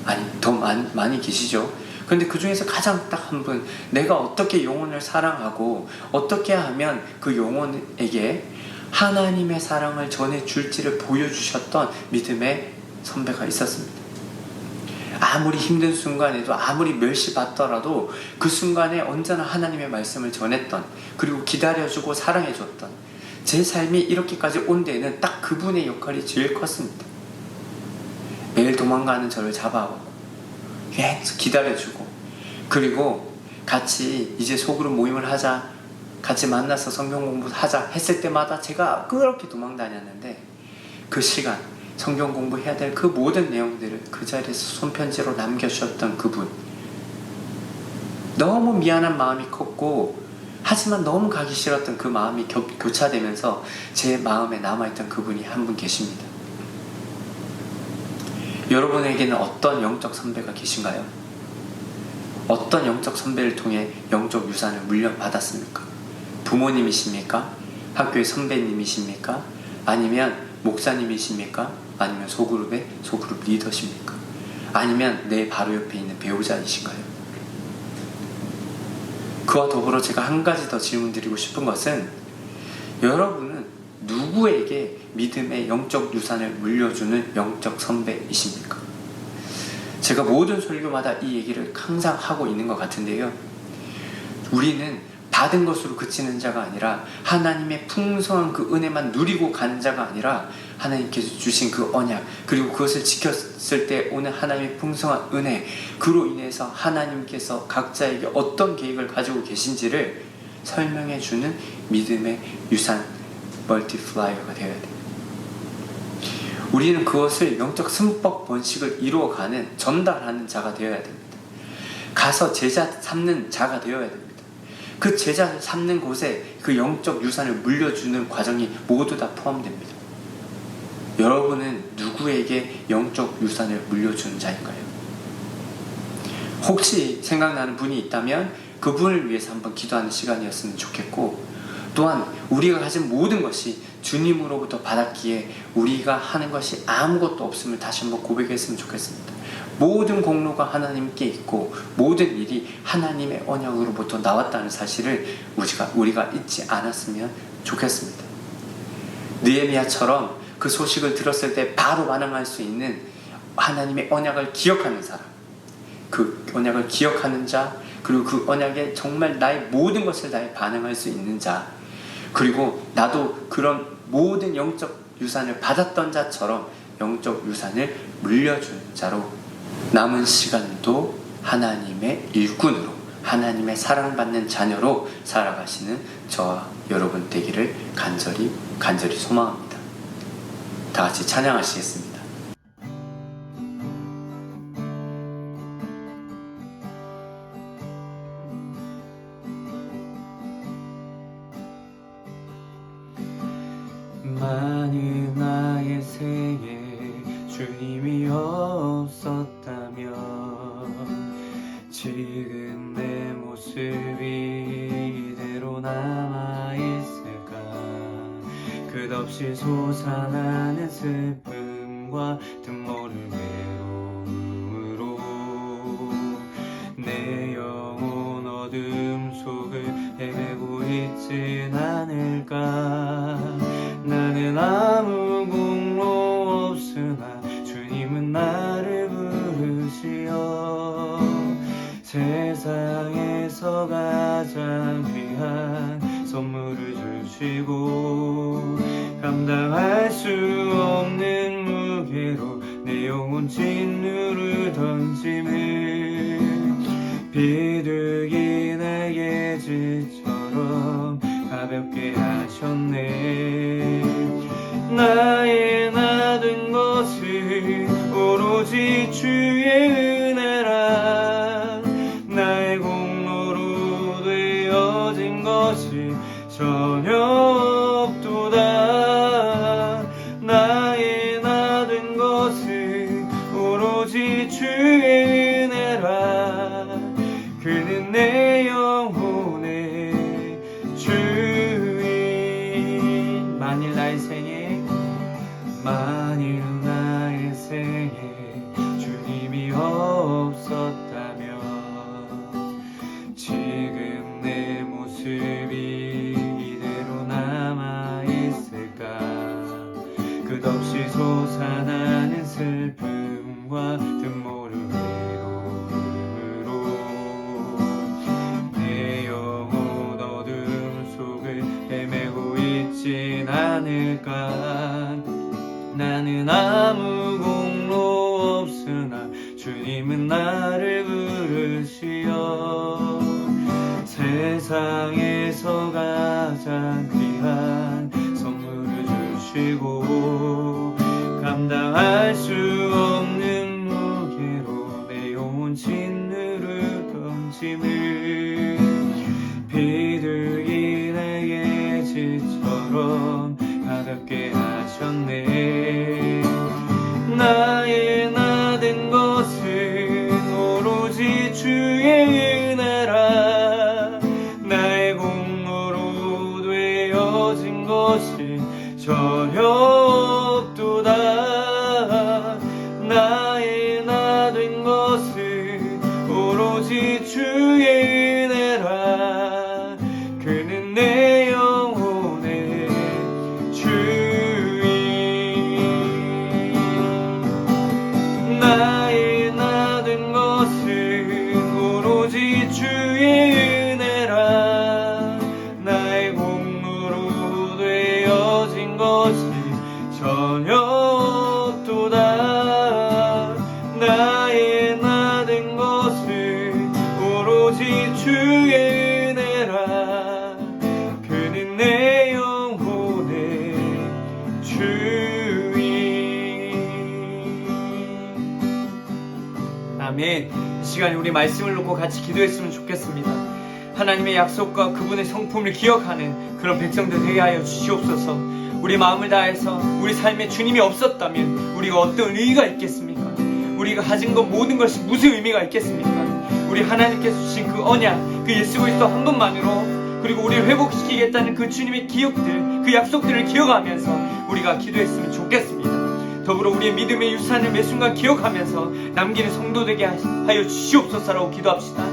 아니, 더 많이 계시죠? 그런데 그 중에서 가장 딱 한 분, 내가 어떻게 영혼을 사랑하고 어떻게 하면 그 영혼에게 하나님의 사랑을 전해줄지를 보여주셨던 믿음의 선배가 있었습니다. 아무리 힘든 순간에도, 아무리 멸시받더라도 그 순간에 언제나 하나님의 말씀을 전했던, 그리고 기다려주고 사랑해줬던, 제 삶이 이렇게까지 온 데에는 딱 그분의 역할이 제일 컸습니다. 매일 도망가는 저를 잡아오고 계속 기다려주고, 그리고 같이 이제 소그룹 모임을 하자, 같이 만나서 성경 공부하자 했을 때마다 제가 그렇게 도망 다녔는데 그 시간 성경 공부해야 될 그 모든 내용들을 그 자리에서 손편지로 남겨주셨던 그분, 너무 미안한 마음이 컸고 하지만 너무 가기 싫었던 그 마음이 교차되면서 제 마음에 남아있던 그분이 한 분 계십니다. 여러분에게는 어떤 영적 선배가 계신가요? 어떤 영적 선배를 통해 영적 유산을 물려받았습니까? 부모님이십니까? 학교의 선배님이십니까? 아니면 목사님이십니까? 아니면 소그룹 리더십니까? 아니면 내 바로 옆에 있는 배우자이신가요? 그와 더불어 제가 한 가지 더 질문드리고 싶은 것은, 여러분은 누구에게 믿음의 영적 유산을 물려주는 영적 선배이십니까? 제가 모든 설교마다 이 얘기를 항상 하고 있는 것 같은데요. 우리는 받은 것으로 그치는 자가 아니라 하나님의 풍성한 그 은혜만 누리고 가는 자가 아니라 하나님께서 주신 그 언약, 그리고 그것을 지켰을 때 오는 하나님의 풍성한 은혜, 그로 인해서 하나님께서 각자에게 어떤 계획을 가지고 계신지를 설명해 주는 믿음의 유산 멀티플라이어가 되어야 돼요. 우리는 그것을 영적 승법 번식을 이루어가는, 전달하는 자가 되어야 됩니다. 가서 제자 삼는 자가 되어야 됩니다. 그 제자를 삼는 곳에 그 영적 유산을 물려주는 과정이 모두 다 포함됩니다. 여러분은 누구에게 영적 유산을 물려주는 자인가요? 혹시 생각나는 분이 있다면 그분을 위해서 한번 기도하는 시간이었으면 좋겠고, 또한 우리가 가진 모든 것이 주님으로부터 받았기에 우리가 하는 것이 아무것도 없음을 다시 한번 고백했으면 좋겠습니다. 모든 공로가 하나님께 있고 모든 일이 하나님의 언약으로부터 나왔다는 사실을 우리가 잊지 않았으면 좋겠습니다. 느헤미야처럼 그 소식을 들었을 때 바로 반응할 수 있는 하나님의 언약을 기억하는 사람, 그 언약을 기억하는 자, 그리고 그 언약에 정말 나의 모든 것을 다해 반응할 수 있는 자, 그리고 나도 그런 모든 영적 유산을 받았던 자처럼 영적 유산을 물려주는 자로 남은 시간도 하나님의 일꾼으로, 하나님의 사랑받는 자녀로 살아가시는 저와 여러분 되기를 간절히 소망합니다. 다 같이 찬양하시겠습니다. 만일 나의 생에 주님이 없었다면 지금 내 모습이 이대로 남아있을까? 끝없이 솟아나는 슬픔과 틈모를 외로움으로 내 영혼 어둠 속을 헤매고 있진 않을까? 나는 아무 공로 없으나 주님은 나를 부르시어 세상에서 가장 귀한 선물을 주시고 감당할 수 없는 무게로 내 영혼 진누를 던짐을 비둘기 날개짓처럼 가볍게 하셨네. 나의 나된 것은 오로지 주의 은혜라. 나의 공로로 되어진 것이 전혀 없도다. 나의 나된 것은 오로지 주의 은혜라. 그는 내 영혼의 주인. 만일 나의 생에 주님이 없었다면 지금 내 모습이 이대로 남아있을까? 끝없이 솟아나는 슬픔과 틈모를 외로움으로 내 영혼 어둠 속을 헤매고 있진 않을까? 나는 아무 공로 없으나 주님은 나를 부르시어 세상에서 가장 귀한 선물을 주시고 감당할 수 없는 무게로 내 영혼 진누를 던짐을 비둘기 날개짓처럼 가볍게 하셨네. 나의 나된 것은 오로지 주의 은혜라. 나의 공로로 되어진 것이 전혀 없도다. 나의 나된 것은 오로지 주의 은혜라. 그는 내 영혼의 주 것이 전혀 없도다. 나의 나 된 것은 오로지 주의 은혜라. 그는 내 영혼의 주인. 아멘. 이 시간에 우리 말씀을 놓고 같이 기도했으면 좋겠습니다. 하나님의 약속과 그분의 성품을 기억하는 그런 백성들 되게 하여 주시옵소서. 우리 마음을 다해서 우리 삶에 주님이 없었다면 우리가 어떤 의의가 있겠습니까? 우리가 가진 것 모든 것이 무슨 의미가 있겠습니까? 우리 하나님께서 주신 그 언약, 그 예수 그리스도 한 분만으로, 그리고 우리를 회복시키겠다는 그 주님의 기억들, 그 약속들을 기억하면서 우리가 기도했으면 좋겠습니다. 더불어 우리의 믿음의 유산을 매 순간 기억하면서 남기는 성도 되게 하여 주시옵소서라고 기도합시다.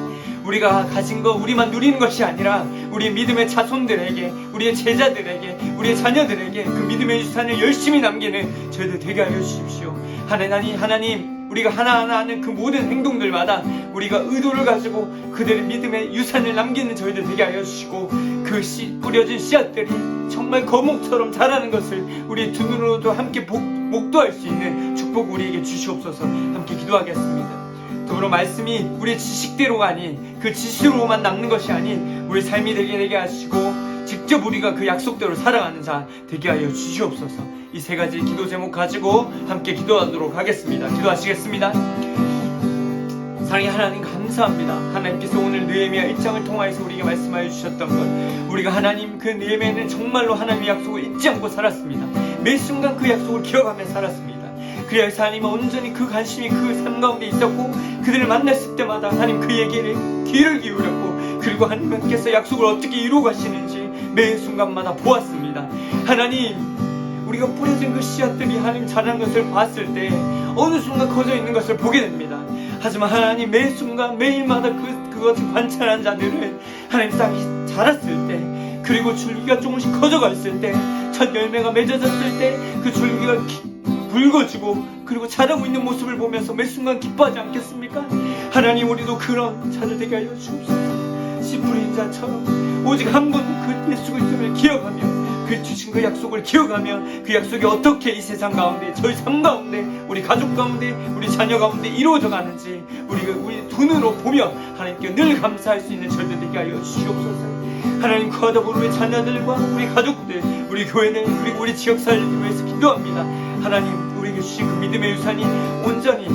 우리가 가진 거 우리만 누리는 것이 아니라 우리의 믿음의 자손들에게, 우리의 제자들에게, 우리의 자녀들에게 그 믿음의 유산을 열심히 남기는 저희들 되게 하여 주십시오. 하나님, 우리가 하나하나 하는 그 모든 행동들마다 우리가 의도를 가지고 그들의 믿음의 유산을 남기는 저희들 되게 하여 주시고, 그 뿌려진 씨앗들이 정말 거목처럼 자라는 것을 우리 두 눈으로도 함께 목도할 수 있는 축복 우리에게 주시옵소서. 함께 기도하겠습니다. 더불어 말씀이 우리의 지식대로가 아닌 그 지식으로만 남는 것이 아닌 우리 삶이 되게 하시고 직접 우리가 그 약속대로 살아가는 자 되게 하여 주시옵소서. 이 세 가지 기도 제목 가지고 함께 기도하도록 하겠습니다. 기도하시겠습니다. 사랑의 하나님 감사합니다. 하나님께서 오늘 느헤미야 1장을 통하여서 우리에게 말씀하여 주셨던 것, 우리가 하나님 그 느헤미야는 정말로 하나님의 약속을 잊지 않고 살았습니다. 매 순간 그 약속을 기억하며 살았습니다. 그래서 하나님은 온전히 그 관심이 그 삶 가운데 있었고, 그들을 만났을 때마다 하나님 그 얘기를 귀를 기울였고, 그리고 하나님께서 약속을 어떻게 이루어 가시는지 매 순간마다 보았습니다. 하나님, 우리가 뿌려진 그 씨앗들이 하나님 자라는 것을 봤을 때 어느 순간 커져 있는 것을 보게 됩니다. 하지만 하나님 매 순간 매일마다 그것을 관찰한 자들은 하나님 싹이 자랐을 때, 그리고 줄기가 조금씩 커져갔을 때, 첫 열매가 맺어졌을 때 그 줄기가 붉어지고 그리고 자라고 있는 모습을 보면서 매 순간 기뻐하지 않겠습니까? 하나님, 우리도 그런 자들 되게 하여 주옵소서. 씨 뿌린 자처럼 오직 한 분 그 예수 그리스도를 기억하며 그 주신 그 약속을 기억하며 그 약속이 어떻게 이 세상 가운데, 저희 삶 가운데, 우리 가족 가운데, 우리 자녀 가운데 이루어져 가는지 우리 눈으로 보며 하나님께 늘 감사할 수 있는 저희들 되게 하여 주시옵소서. 하나님, 그와 더불어 우리 자녀들과 우리 가족들, 우리 교회들, 그리고 우리 지역사회를 위해서 기도합니다. 하나님, 우리에게 주신 그 믿음의 유산이 온전히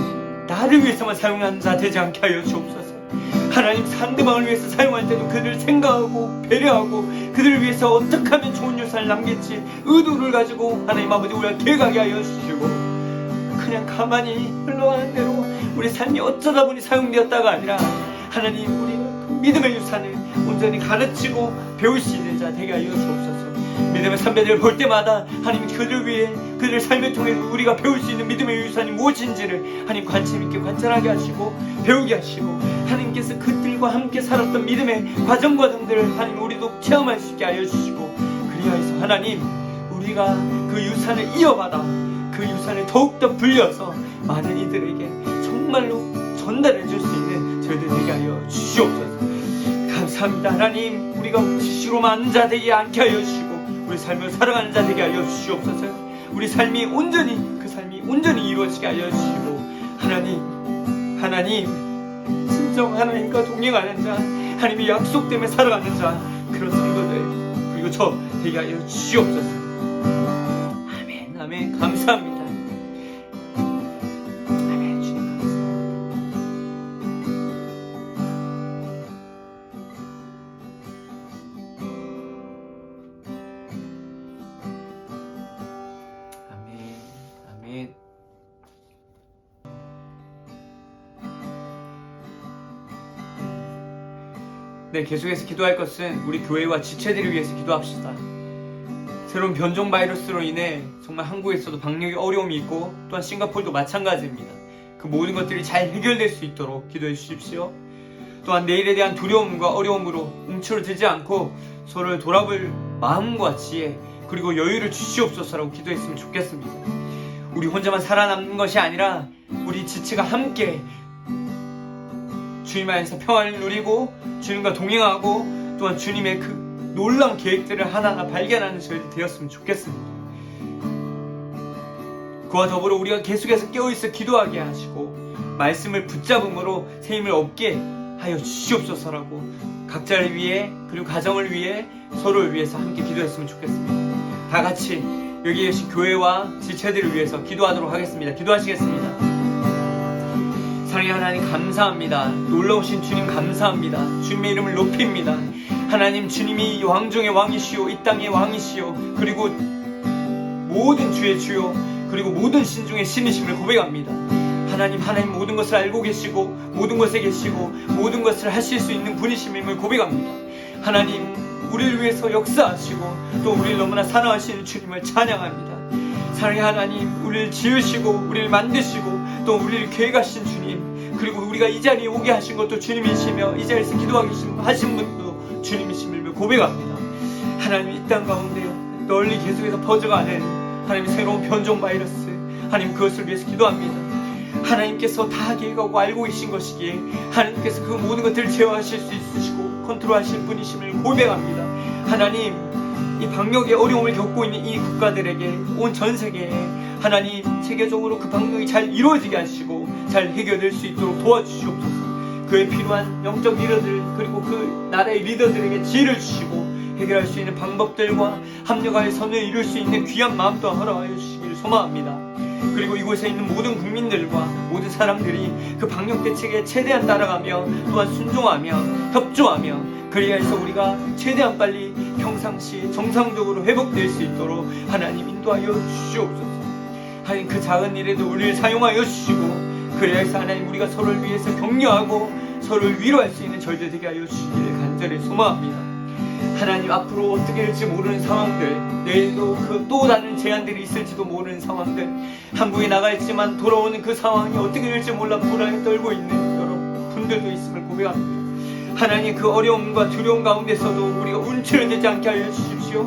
나를 위해서만 사용하는 자 되지 않게 하여 주옵소서. 하나님, 상대방을 위해서 사용할 때도 그들을 생각하고 배려하고 그들을 위해서 어떻게 하면 좋은 유산을 남길지 의도를 가지고 하나님 아버지 우리가 계획하게 하여 주시고, 그냥 가만히 흘러가는 대로 우리 삶이 어쩌다 보니 사용되었다가 아니라 하나님, 우리가 그 믿음의 유산을 온전히 가르치고 배울 수 있는 자 되게 하여 주옵소서. 믿음의 선배들을 볼 때마다 하나님 그들을 위해, 그들의 삶을 통해 우리가 배울 수 있는 믿음의 유산이 무엇인지를 하나님 관심 있게 관찰하게 하시고 배우게 하시고, 하나님께서 그들과 함께 살았던 믿음의 과정들을 하나님 우리도 체험할 수 있게 하여 주시고, 그리하여서 하나님, 우리가 그 유산을 이어받아 그 유산을 더욱더 불려서 많은 이들에게 정말로 전달해 줄 수 있는 저희들 되게 하여 주시옵소서. 감사합니다. 하나님, 우리가 지식으로만 아는 자 되게 않게 하여 주시고 우리 삶을 살아가는 자 되게 하여 주시옵소서. 우리 삶이 온전히 그 삶이 온전히 이루어지게 하여 주시고, 하나님 진정 하나님과 동행하는 자, 하나님의 약속 때문에 살아가는 자, 그런 성도들 그리고 저 되게 하여 주시옵소서. 아멘. 감사합니다. 아멘. 주님 감사합니다. 아멘. 네, 계속해서 기도할 것은 우리 교회와 지체들을 위해서 기도합시다. 새로운 변종 바이러스로 인해 정말 한국에서도 방역에 어려움이 있고, 또한 싱가포르도 마찬가지입니다. 그 모든 것들이 잘 해결될 수 있도록 기도해 주십시오. 또한 내일에 대한 두려움과 어려움으로 움츠러들지 않고 서로를 돌아볼 마음과 지혜 그리고 여유를 주시옵소서라고 기도했으면 좋겠습니다. 우리 혼자만 살아남는 것이 아니라 우리 지체가 함께 주님 안에서 평안을 누리고 주님과 동행하고, 또한 주님의 그 놀라운 계획들을 하나하나 발견하는 저희들이 되었으면 좋겠습니다. 그와 더불어 우리가 계속해서 깨어있어 기도하게 하시고 말씀을 붙잡음으로 새 힘을 얻게 하여 주시옵소서라고 각자를 위해 그리고 가정을 위해 서로를 위해서 함께 기도했으면 좋겠습니다. 다 같이 여기 계신 교회와 지체들을 위해서 기도하도록 하겠습니다. 기도하시겠습니다. 사랑의 하나님 감사합니다. 놀라우신 주님 감사합니다. 주님의 이름을 높입니다. 하나님 주님이 왕중의 왕이시오 이 땅의 왕이시오 그리고 모든 주의 주요 그리고 모든 신중의 신이심을 고백합니다. 하나님 모든 것을 알고 계시고 모든 것에 계시고 모든 것을 하실 수 있는 분이심임을 고백합니다. 하나님 우리를 위해서 역사하시고 또 우리를 너무나 사랑하시는 주님을 찬양합니다. 사랑의 하나님 우리를 지으시고 우리를 만드시고 또 우리를 계획하신 주님 그리고 우리가 이 자리에 오게 하신 것도 주님이시며 이 자리에서 기도하게 하신 분도 주님이심을 고백합니다. 하나님 이 땅 가운데 널리 계속해서 퍼져가는 하나님 새로운 변종 바이러스 하나님 그것을 위해서 기도합니다. 하나님께서 다 계획하고 알고 계신 것이기에 하나님께서 그 모든 것들을 제어하실 수 있으시고 컨트롤하실 분이심을 고백합니다. 하나님 이 방역의 어려움을 겪고 있는 이 국가들에게 온 전 세계에 하나님 체계적으로 그 방역이 잘 이루어지게 하시고 잘 해결될 수 있도록 도와주시옵소서. 그에 필요한 영적 리더들 그리고 그 나라의 리더들에게 지혜를 주시고 해결할 수 있는 방법들과 합력하여 선을 이룰 수 있는 귀한 마음도 허락하여 주시기를 소망합니다. 그리고 이곳에 있는 모든 국민들과 모든 사람들이 그 방역 대책에 최대한 따라가며 또한 순종하며 협조하며 그리하여서 우리가 최대한 빨리 평상시 정상적으로 회복될 수 있도록 하나님 인도하여 주시옵소서. 하나님 그 작은 일에도 우리를 사용하여 주시고 그리하여서 하나님 우리가 서로를 위해서 격려하고 서로를 위로할 수 있는 절대 되게 하여 주시기를 간절히 소망합니다. 하나님 앞으로 어떻게 될지 모르는 상황들 내일도 그 또 다른 제한들이 있을지도 모르는 상황들 한국에 나가있지만 돌아오는 그 상황이 어떻게 될지 몰라 불안에 떨고 있는 여러 분들도 있음을 고백합니다. 하나님 그 어려움과 두려움 가운데서도 우리가 움츠러들지 않게 하여 주십시오.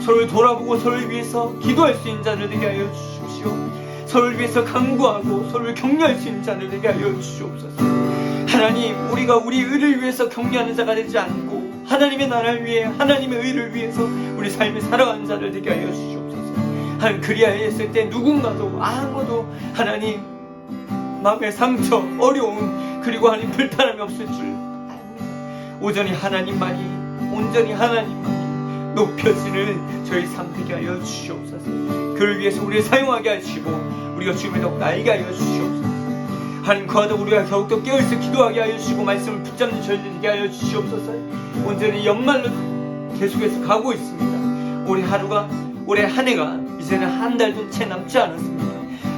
서로를 돌아보고 서로를 위해서 기도할 수 있는 자들 되게 하여 주십시오. 서로를 위해서 강구하고 서로를 격려할 수 있는 자들 되게 하여 주시옵소서. 하나님 우리가 우리 의를 위해서 격려하는 자가 되지 않고 하나님의 나라를 위해 하나님의 의를 위해서 우리 삶을 살아가는 자들 되게 하여 주시옵소서. 하나님 그리하였을 때 누군가도 아무도 하나님 마음의 상처 어려움 그리고 하나님 불편함이 없을 줄 압니다. 오전히 하나님만이 온전히 하나님만이 높여지는 저희 삶 되게 하여 주시옵소서. 그를 위해서 우리를 사용하게 하시고 우리가 주님을 더욱 알게 하여 주시옵소서. 하나님 그와 더불어 우리가 더욱더 깨어있어 기도하게 하여 주시고 말씀을 붙잡는 저희들 되게 하여 주시옵소서. 온전히 연말로 계속해서 가고 있습니다. 올해 한 해가 이제는 한 달도 채 남지 않았습니다.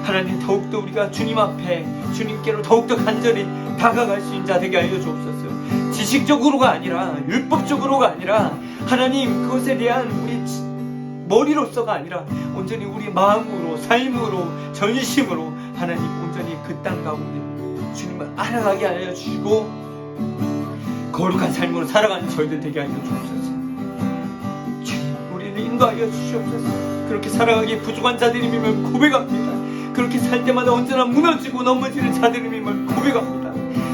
하나님 더욱더 우리가 주님 앞에 주님께로 더욱더 간절히 다가갈 수 있는 자 되게 하여 주옵소서. 지식적으로가 아니라 율법적으로가 아니라 하나님 그것에 대한 우리 머리로서가 아니라 온전히 우리 마음으로 삶으로 전심으로 하나님 온전히 그 땅 가운데 주님을 알아가게 하여 주시고 거룩한 삶으로 살아가는 저희들 되게 하여 주옵소서. 주님 우리를 인도하여 주시옵소서. 그렇게 살아가기에 부족한 자들임을 고백합니다. 그렇게 살 때마다 언제나 무너지고 넘어지는 자들임을 고백합니다.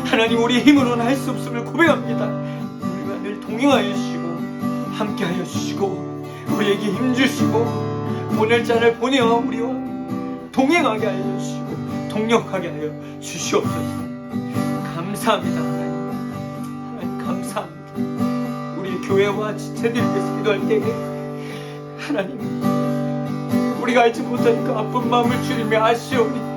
하나님 우리의 힘으로는 할 수 없음을 고백합니다. 우리가 늘 동행하여 주시고 함께하여 주시고 우리에게 힘주시고 보낼 자를 보내어 우리와 동행하게 하여 주시고 동력하게 하여 주시옵소서. 감사합니다. 하나님 감사합니다. 우리 교회와 지체들 위해서 기도할 때에 하나님 우리가 알지 못하는 그 아픈 마음을 주님이 아시오니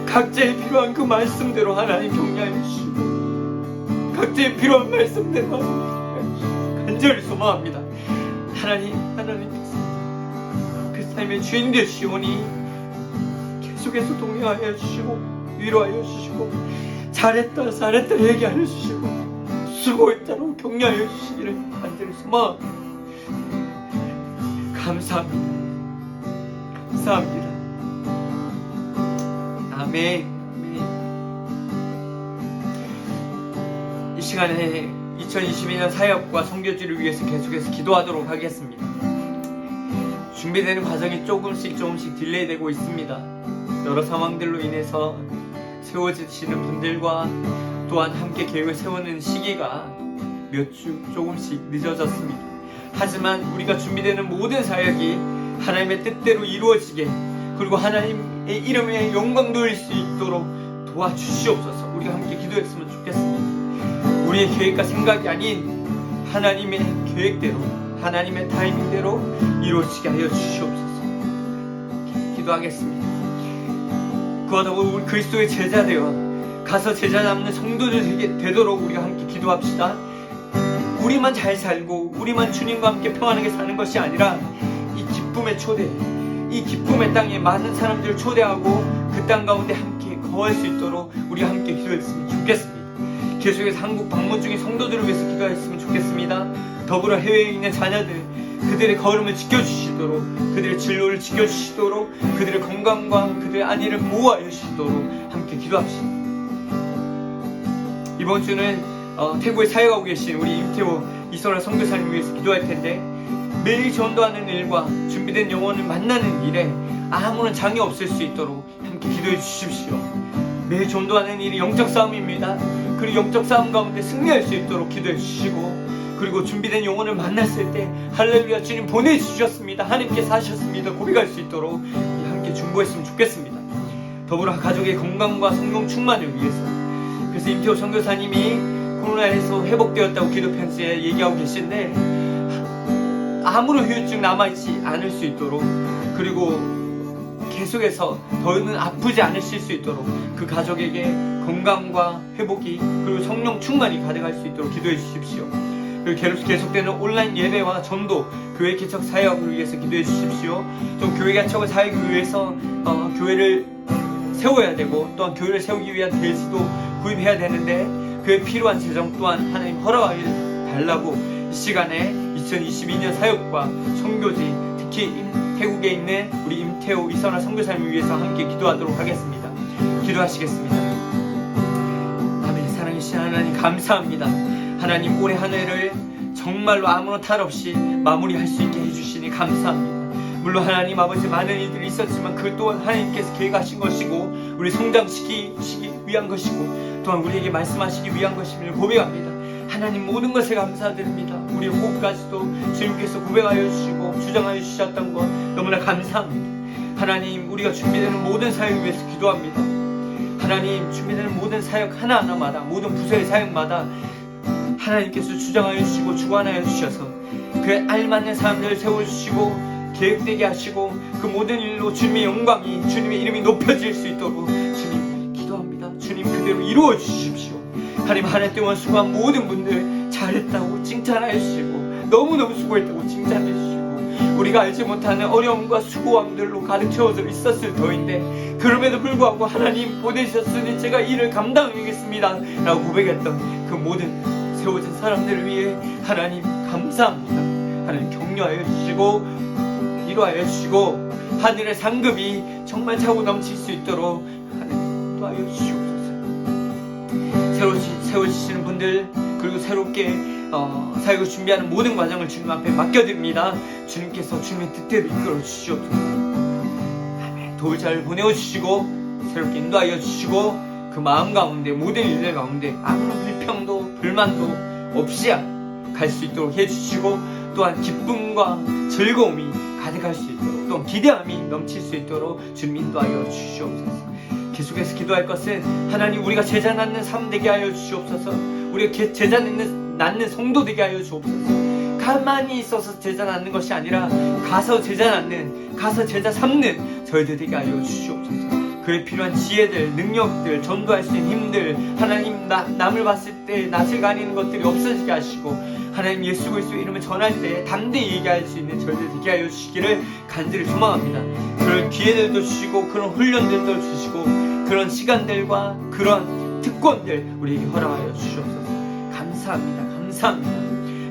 각자의 필요한 그 말씀대로 하나님 격려하여 주시고 각자의 필요한 말씀대로 간절히 소망합니다. 하나님께서 그 삶의 주인 되시오니 계속해서 동행하여 주시고 위로하여 주시고 잘했다 얘기하여 주시고 수고했다고 격려하여 주시기를 간절히 소망합니다. 감사합니다. 아멘. 이 시간에 2022년 사역과 선교지를 위해서 계속해서 기도하도록 하겠습니다. 준비되는 과정이 조금씩 딜레이 되고 있습니다. 여러 상황들로 인해서 세워지시는 분들과 또한 함께 계획을 세우는 시기가 몇 주 조금씩 늦어졌습니다. 하지만 우리가 준비되는 모든 사역이 하나님의 뜻대로 이루어지게, 그리고 하나님의 이름에 영광 돌릴 수 있도록 도와주시옵소서. 우리가 함께 기도했으면 좋겠습니다. 우리의 계획과 생각이 아닌 하나님의 계획대로, 하나님의 타이밍대로 이루어지게 하여 주시옵소서. 기도하겠습니다. 그와 더불어 우리 그리스도의 제자 되어 가서 제자 잡는 성도들 되도록 우리가 함께 기도합시다. 우리만 잘 살고 우리만 주님과 함께 평안하게 사는 것이 아니라 이 기쁨의 초대, 이 기쁨의 땅에 많은 사람들을 초대하고 그 땅 가운데 함께 거할 수 있도록 우리가 함께 기도했으면 좋겠습니다. 계속해서 한국 방문 중인 성도들을 위해서 기도했으면 좋겠습니다. 더불어 해외에 있는 자녀들, 그들의 걸음을 지켜주시도록, 그들의 진로를 지켜주시도록, 그들의 건강과 그들의 안위를 보호하여 주시도록 함께 기도합시다. 이번 주는 태국에 사역하고 계신 우리 임태호 이선화 선교사님 위해서 기도할 텐데, 매일 전도하는 일과 준비된 영혼을 만나는 일에 아무런 장애 없을 수 있도록 함께 기도해 주십시오. 매일 전도하는 일이 영적 싸움입니다. 그리고 영적 싸움 가운데 승리할 수 있도록 기도해 주시고, 그리고 준비된 영혼을 만났을 때 할렐루야 주님 보내주셨습니다, 하나님께서 하셨습니다 고백할 수 있도록 함께 중보했으면 좋겠습니다. 더불어 가족의 건강과 성령 충만을 위해서, 그래서 임태호 선교사님이 코로나에서 회복되었다고 기도 편지에 얘기하고 계신데, 아무런 후유증 남아있지 않을 수 있도록, 그리고 계속해서 더는 아프지 않으실 수 있도록 그 가족에게 건강과 회복이, 그리고 성령 충만이 가득할 수 있도록 기도해 주십시오. 그리고 계속되는 온라인 예배와 전도, 교회 개척 사역을 위해서 기도해 주십시오. 또 교회 개척을 사역을 위해서 교회를 세워야 되고, 또한 교회를 세우기 위한 대지도 구입해야 되는데, 그에 필요한 재정 또한 하나님 허락하여 달라고 이 시간에 2022년 사역과 선교지, 특히 태국에 있는 우리 임태호 이선화 선교사님을 위해서 함께 기도하도록 하겠습니다. 기도하시겠습니다. 아멘. 사랑하신 하나님 감사합니다. 하나님 올해 한 해를 정말로 아무런 탈 없이 마무리할 수 있게 해주시니 감사합니다. 물론 하나님 아버지 많은 일들이 있었지만 그 또한 하나님께서 계획하신 것이고 우리 성장시키기 위한 것이고 또한 우리에게 말씀하시기 위한 것임을 고백합니다. 하나님 모든 것에 감사드립니다. 우리의 호흡까지도 주님께서 고백하여 주시고 주장하여 주셨던 것 너무나 감사합니다. 하나님 우리가 준비되는 모든 사역을 위해서 기도합니다. 하나님 준비되는 모든 사역 하나하나마다, 모든 부서의 사역마다 하나님께서 주장하여 주시고 주관하여 주셔서 그에 알맞는 사람들을 세워주시고 계획되게 하시고 그 모든 일로 주님의 영광이, 주님의 이름이 높여질 수 있도록 주님 기도합니다. 주님 그대로 이루어 주십시오. 하나님 한 해 동안 수고한 모든 분들 잘했다고 칭찬해 주시고 너무너무 수고했다고 칭찬해 주시고 우리가 알지 못하는 어려움과 수고함들로 가득 채워져 있었을 터인데 그럼에도 불구하고 하나님 보내주셨으니 제가 이를 감당하겠습니다 라고 고백했던 그 모든 세워진 사람들을 위해 하나님 감사합니다. 하나님 격려하여 주시고 위로하여 주시고 하늘의 상급이 정말 차고 넘칠 수 있도록 하나님 도와여 주시옵소서. 새로 세워지시는 분들 그리고 새롭게 사역을 준비하는 모든 과정을 주님 앞에 맡겨드립니다. 주님께서 주님의 뜻대로 이끌어 주시옵소서. 아멘. 도울 잘 보내어 주시고 새롭게 인도하여 주시고 그 마음 가운데 모든 일들 가운데 아무런 불평도 불만도 없이 갈 수 있도록 해주시고 또한 기쁨과 즐거움이 가득할 수 있도록 또한 기대함이 넘칠 수 있도록 주님 인도하여 주시옵소서. 계속해서 기도할 것은 하나님 우리가 제자 낳는 삶 되게 하여 주시옵소서. 우리가 제자 낳는 성도 되게 하여 주옵소서. 가만히 있어서 제자 낳는 것이 아니라 가서 제자 낳는, 가서 제자 삼는 저희들 되게 하여 주시옵소서. 그에 필요한 지혜들, 능력들, 전도할 수 있는 힘들, 하나님 남을 봤을 때 낯을 가리는 것들이 없어지게 하시고 하나님 예수 그리스도의 이름을 전할 때 담대히 얘기할 수 있는 저희들 되게 하여 주시기를 간절히 소망합니다. 그런 기회들도 주시고 그런 훈련들도 주시고 그런 시간들과 그런 특권들 우리에게 허락하여 주시옵소서. 감사합니다. 감사합니다.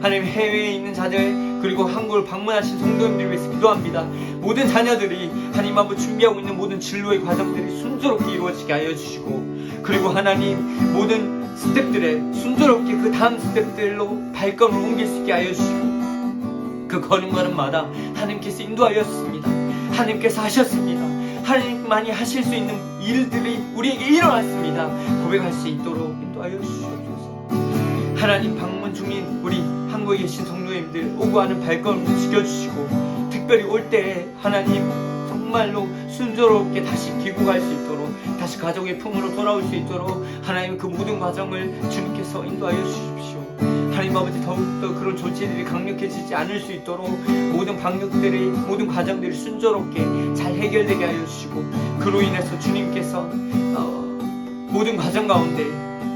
하나님 해외에 있는 자들 그리고 한국을 방문하신 성도님들을 위해서 기도합니다. 모든 자녀들이 하나님 아버지 준비하고 있는 모든 진로의 과정들이 순조롭게 이루어지게 하여 주시고 그리고 하나님 모든 스텝들에 순조롭게 그 다음 스텝들로 발걸음을 옮길 수 있게 하여 주시고 그 걸음걸음마다 하나님께서 인도하였습니다. 하나님께서 하셨습니다. 하나님만이 하실 수 있는 일들이 우리에게 일어났습니다. 고백할 수 있도록 인도하여 주시옵소서. 하나님 방문 중인 우리 한국에 계신 성도님들 오고 하는 발걸음을 지켜주시고 특별히 올 때 하나님 정말로 순조롭게 다시 귀국할 수 있도록, 다시 가족의 품으로 돌아올 수 있도록 하나님 그 모든 과정을 주님께서 인도하여 주십시오. 하나님 아버지, 더욱더 그런 조치들이 강력해지지 않을 수 있도록 모든 방역들이, 모든 과정들이 순조롭게 잘 해결되게 하여 주시고, 그로 인해서 주님께서 모든 과정 가운데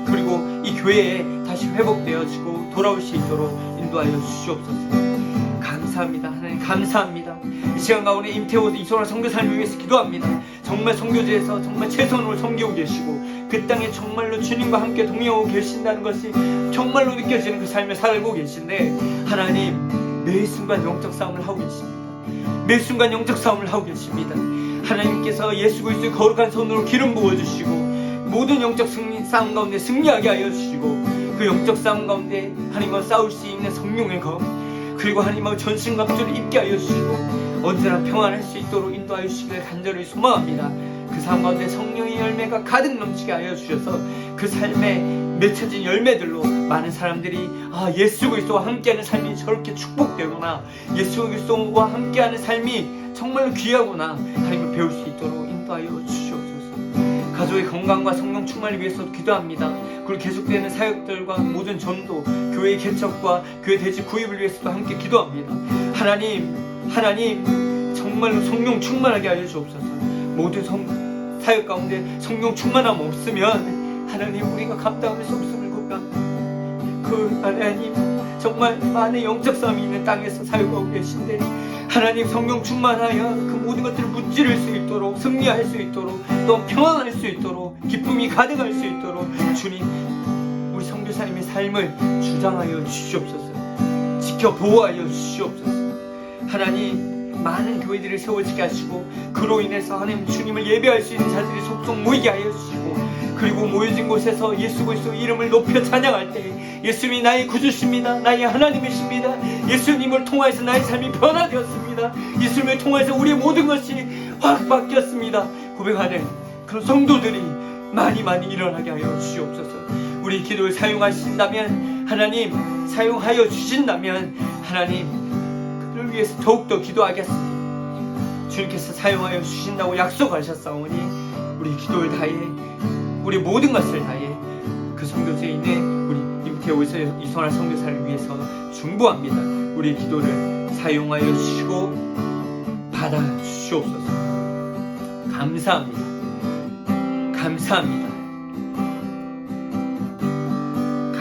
그리고 이 교회에 다시 회복되어지고 돌아올 수 있도록 인도하여 주시옵소서. 감사합니다. 하나님 감사합니다. 이 시간 가운데 임태호 이소라 선교사님을 위해서 기도합니다. 정말 선교지에서 정말 최선으로 섬기고 계시고 그 땅에 정말로 주님과 함께 동행하고 계신다는 것이 정말로 느껴지는 그 삶을 살고 계신데, 하나님 매 순간 영적 싸움을 하고 계십니다. 매 순간 영적 싸움을 하고 계십니다. 하나님께서 예수 그리스도의 거룩한 손으로 기름 부어주시고 모든 영적 싸움 가운데 승리하게 하여 주시고, 그 영적 싸움 가운데 하나님과 싸울 수 있는 성령의 검, 그리고 하나님과 전신갑주를 입게 하여 주시고 언제나 평안할 수 있도록 인도하여 주시길 간절히 소망합니다. 그 삶 가운데 성령의 열매가 가득 넘치게 하여 주셔서 그 삶에 맺혀진 열매들로 많은 사람들이 예수 그리스도와 함께하는 삶이 저렇게 축복되구나, 예수 그리스도와 함께하는 삶이 정말로 귀하구나, 하나님을 배울 수 있도록 인도하여 주시옵소서. 가족의 건강과 성령 충만을 위해서 기도합니다. 그리고 계속되는 사역들과 모든 전도, 교회의 개척과 교회 대지 구입을 위해서도 함께 기도합니다. 하나님 정말로 성령 충만하게 하여 주옵소서. 모든 사역 가운데 성령 충만함 없으면 하나님 우리가 감당할 수 없음을 고백합니다. 그 하나님 정말 많은 영적 싸움이 있는 땅에서 사역하고 계신데, 하나님 성령 충만하여 그 모든 것들을 무찌를 수 있도록, 승리할 수 있도록, 또 평안할 수 있도록, 기쁨이 가득할 수 있도록 주님 우리 선교사님의 삶을 주장하여 주시옵소서. 지켜 보호하여 주시옵소서. 하나님 많은 교회들을 세워지게 하시고 그로 인해서 하나님 주님을 예배할 수 있는 자들이 속속 모이게 하여 주시고, 그리고 모여진 곳에서 예수 그리스도 이름을 높여 찬양할 때 예수님이 나의 구주십니다, 나의 하나님이십니다, 예수님을 통하여서 나의 삶이 변화되었습니다, 예수님을 통하여서 우리의 모든 것이 확 바뀌었습니다 고백하는 그런 성도들이 많이 일어나게 하여 주시옵소서. 우리 기도를 사용하신다면, 하나님 사용하여 주신다면 하나님 그들을 위해서 더욱더 기도하겠습니다. 주님께서 사용하여 주신다고 약속하셨사오니 우리 기도를 다해, 우리 모든 것을 다해 그 선교지에 있는 우리 임태호 이선화 선교사를 위해서 중보합니다. 우리 기도를 사용하여 주시고 받아 주시옵소서. 감사합니다. 감사합니다.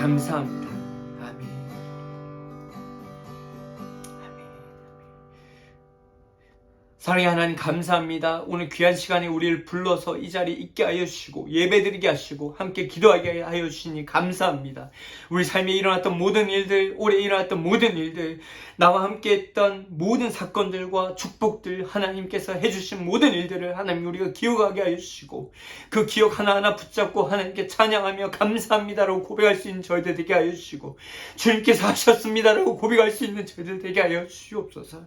감사합니다. 아멘. 사랑의 하나님 감사합니다. 오늘 귀한 시간에 우리를 불러서 이 자리에 있게 하여 주시고 예배드리게 하시고 함께 기도하게 하여 주시니 감사합니다. 우리 삶에 일어났던 모든 일들, 올해 일어났던 모든 일들, 나와 함께 했던 모든 사건들과 축복들, 하나님께서 해주신 모든 일들을 하나님 우리가 기억하게 하여 주시고 그 기억 하나하나 붙잡고 하나님께 찬양하며 감사합니다라고 고백할 수 있는 저희들 되게 하여 주시고, 주님께서 하셨습니다라고 고백할 수 있는 저희들 되게 하여 주시옵소서.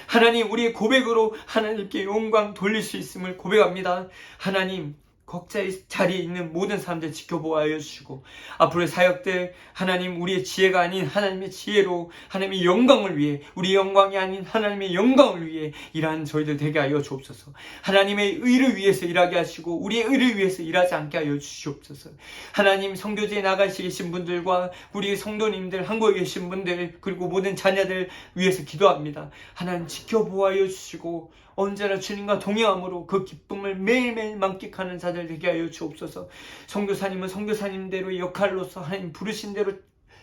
하나님 우리의 고백으로 하나님께 영광 돌릴 수 있음을 고백합니다. 하나님 각자의 자리에 있는 모든 사람들 지켜보아여 주시고 앞으로의 사역들 하나님 우리의 지혜가 아닌 하나님의 지혜로 하나님의 영광을 위해, 우리의 영광이 아닌 하나님의 영광을 위해 일하는 저희들 되게 하여 주옵소서. 하나님의 의를 위해서 일하게 하시고 우리의 의를 위해서 일하지 않게 하여 주시옵소서. 하나님 선교지에 나가시 계신 분들과 우리 성도님들, 한국에 계신 분들, 그리고 모든 자녀들 위해서 기도합니다. 하나님 지켜보아여 주시고 언제나 주님과 동행함으로 그 기쁨을 매일매일 만끽하는 자들 되게 하여 주옵소서. 선교사님은 선교사님대로의 역할로서 하나님 부르신 대로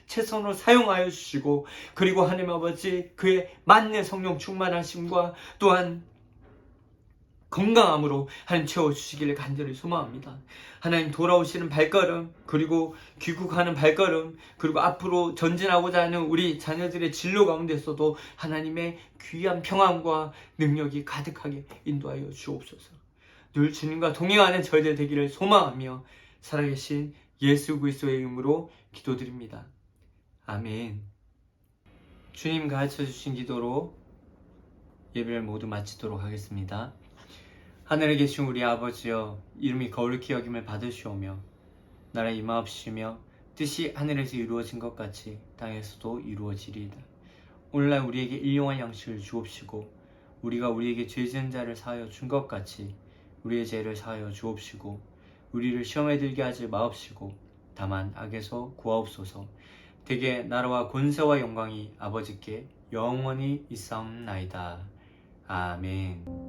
최선으로 사용하여 주시고, 그리고 하나님 아버지 그의 만내 성령 충만하심과 또한 건강함으로 하나님 채워주시기를 간절히 소망합니다. 하나님 돌아오시는 발걸음, 그리고 귀국하는 발걸음, 그리고 앞으로 전진하고자 하는 우리 자녀들의 진로 가운데서도 하나님의 귀한 평안과 능력이 가득하게 인도하여 주옵소서. 늘 주님과 동행하는 저희들 되기를 소망하며 살아계신 예수 그리스도의 이름으로 기도드립니다. 아멘. 주님 가르쳐주신 기도로 예배를 모두 마치도록 하겠습니다. 하늘에 계신 우리 아버지여, 이름이 거룩히 여김을 받으시오며 나라 임하옵시며 뜻이 하늘에서 이루어진 것 같이 땅에서도 이루어지리이다. 오늘날 우리에게 일용할 양식을 주옵시고 우리가 우리에게 죄 지은 자를 사하여 준 것 같이 우리의 죄를 사하여 주옵시고 우리를 시험에 들게 하지 마옵시고 다만 악에서 구하옵소서. 대개 나라와 권세와 영광이 아버지께 영원히 있사옵나이다. 아멘.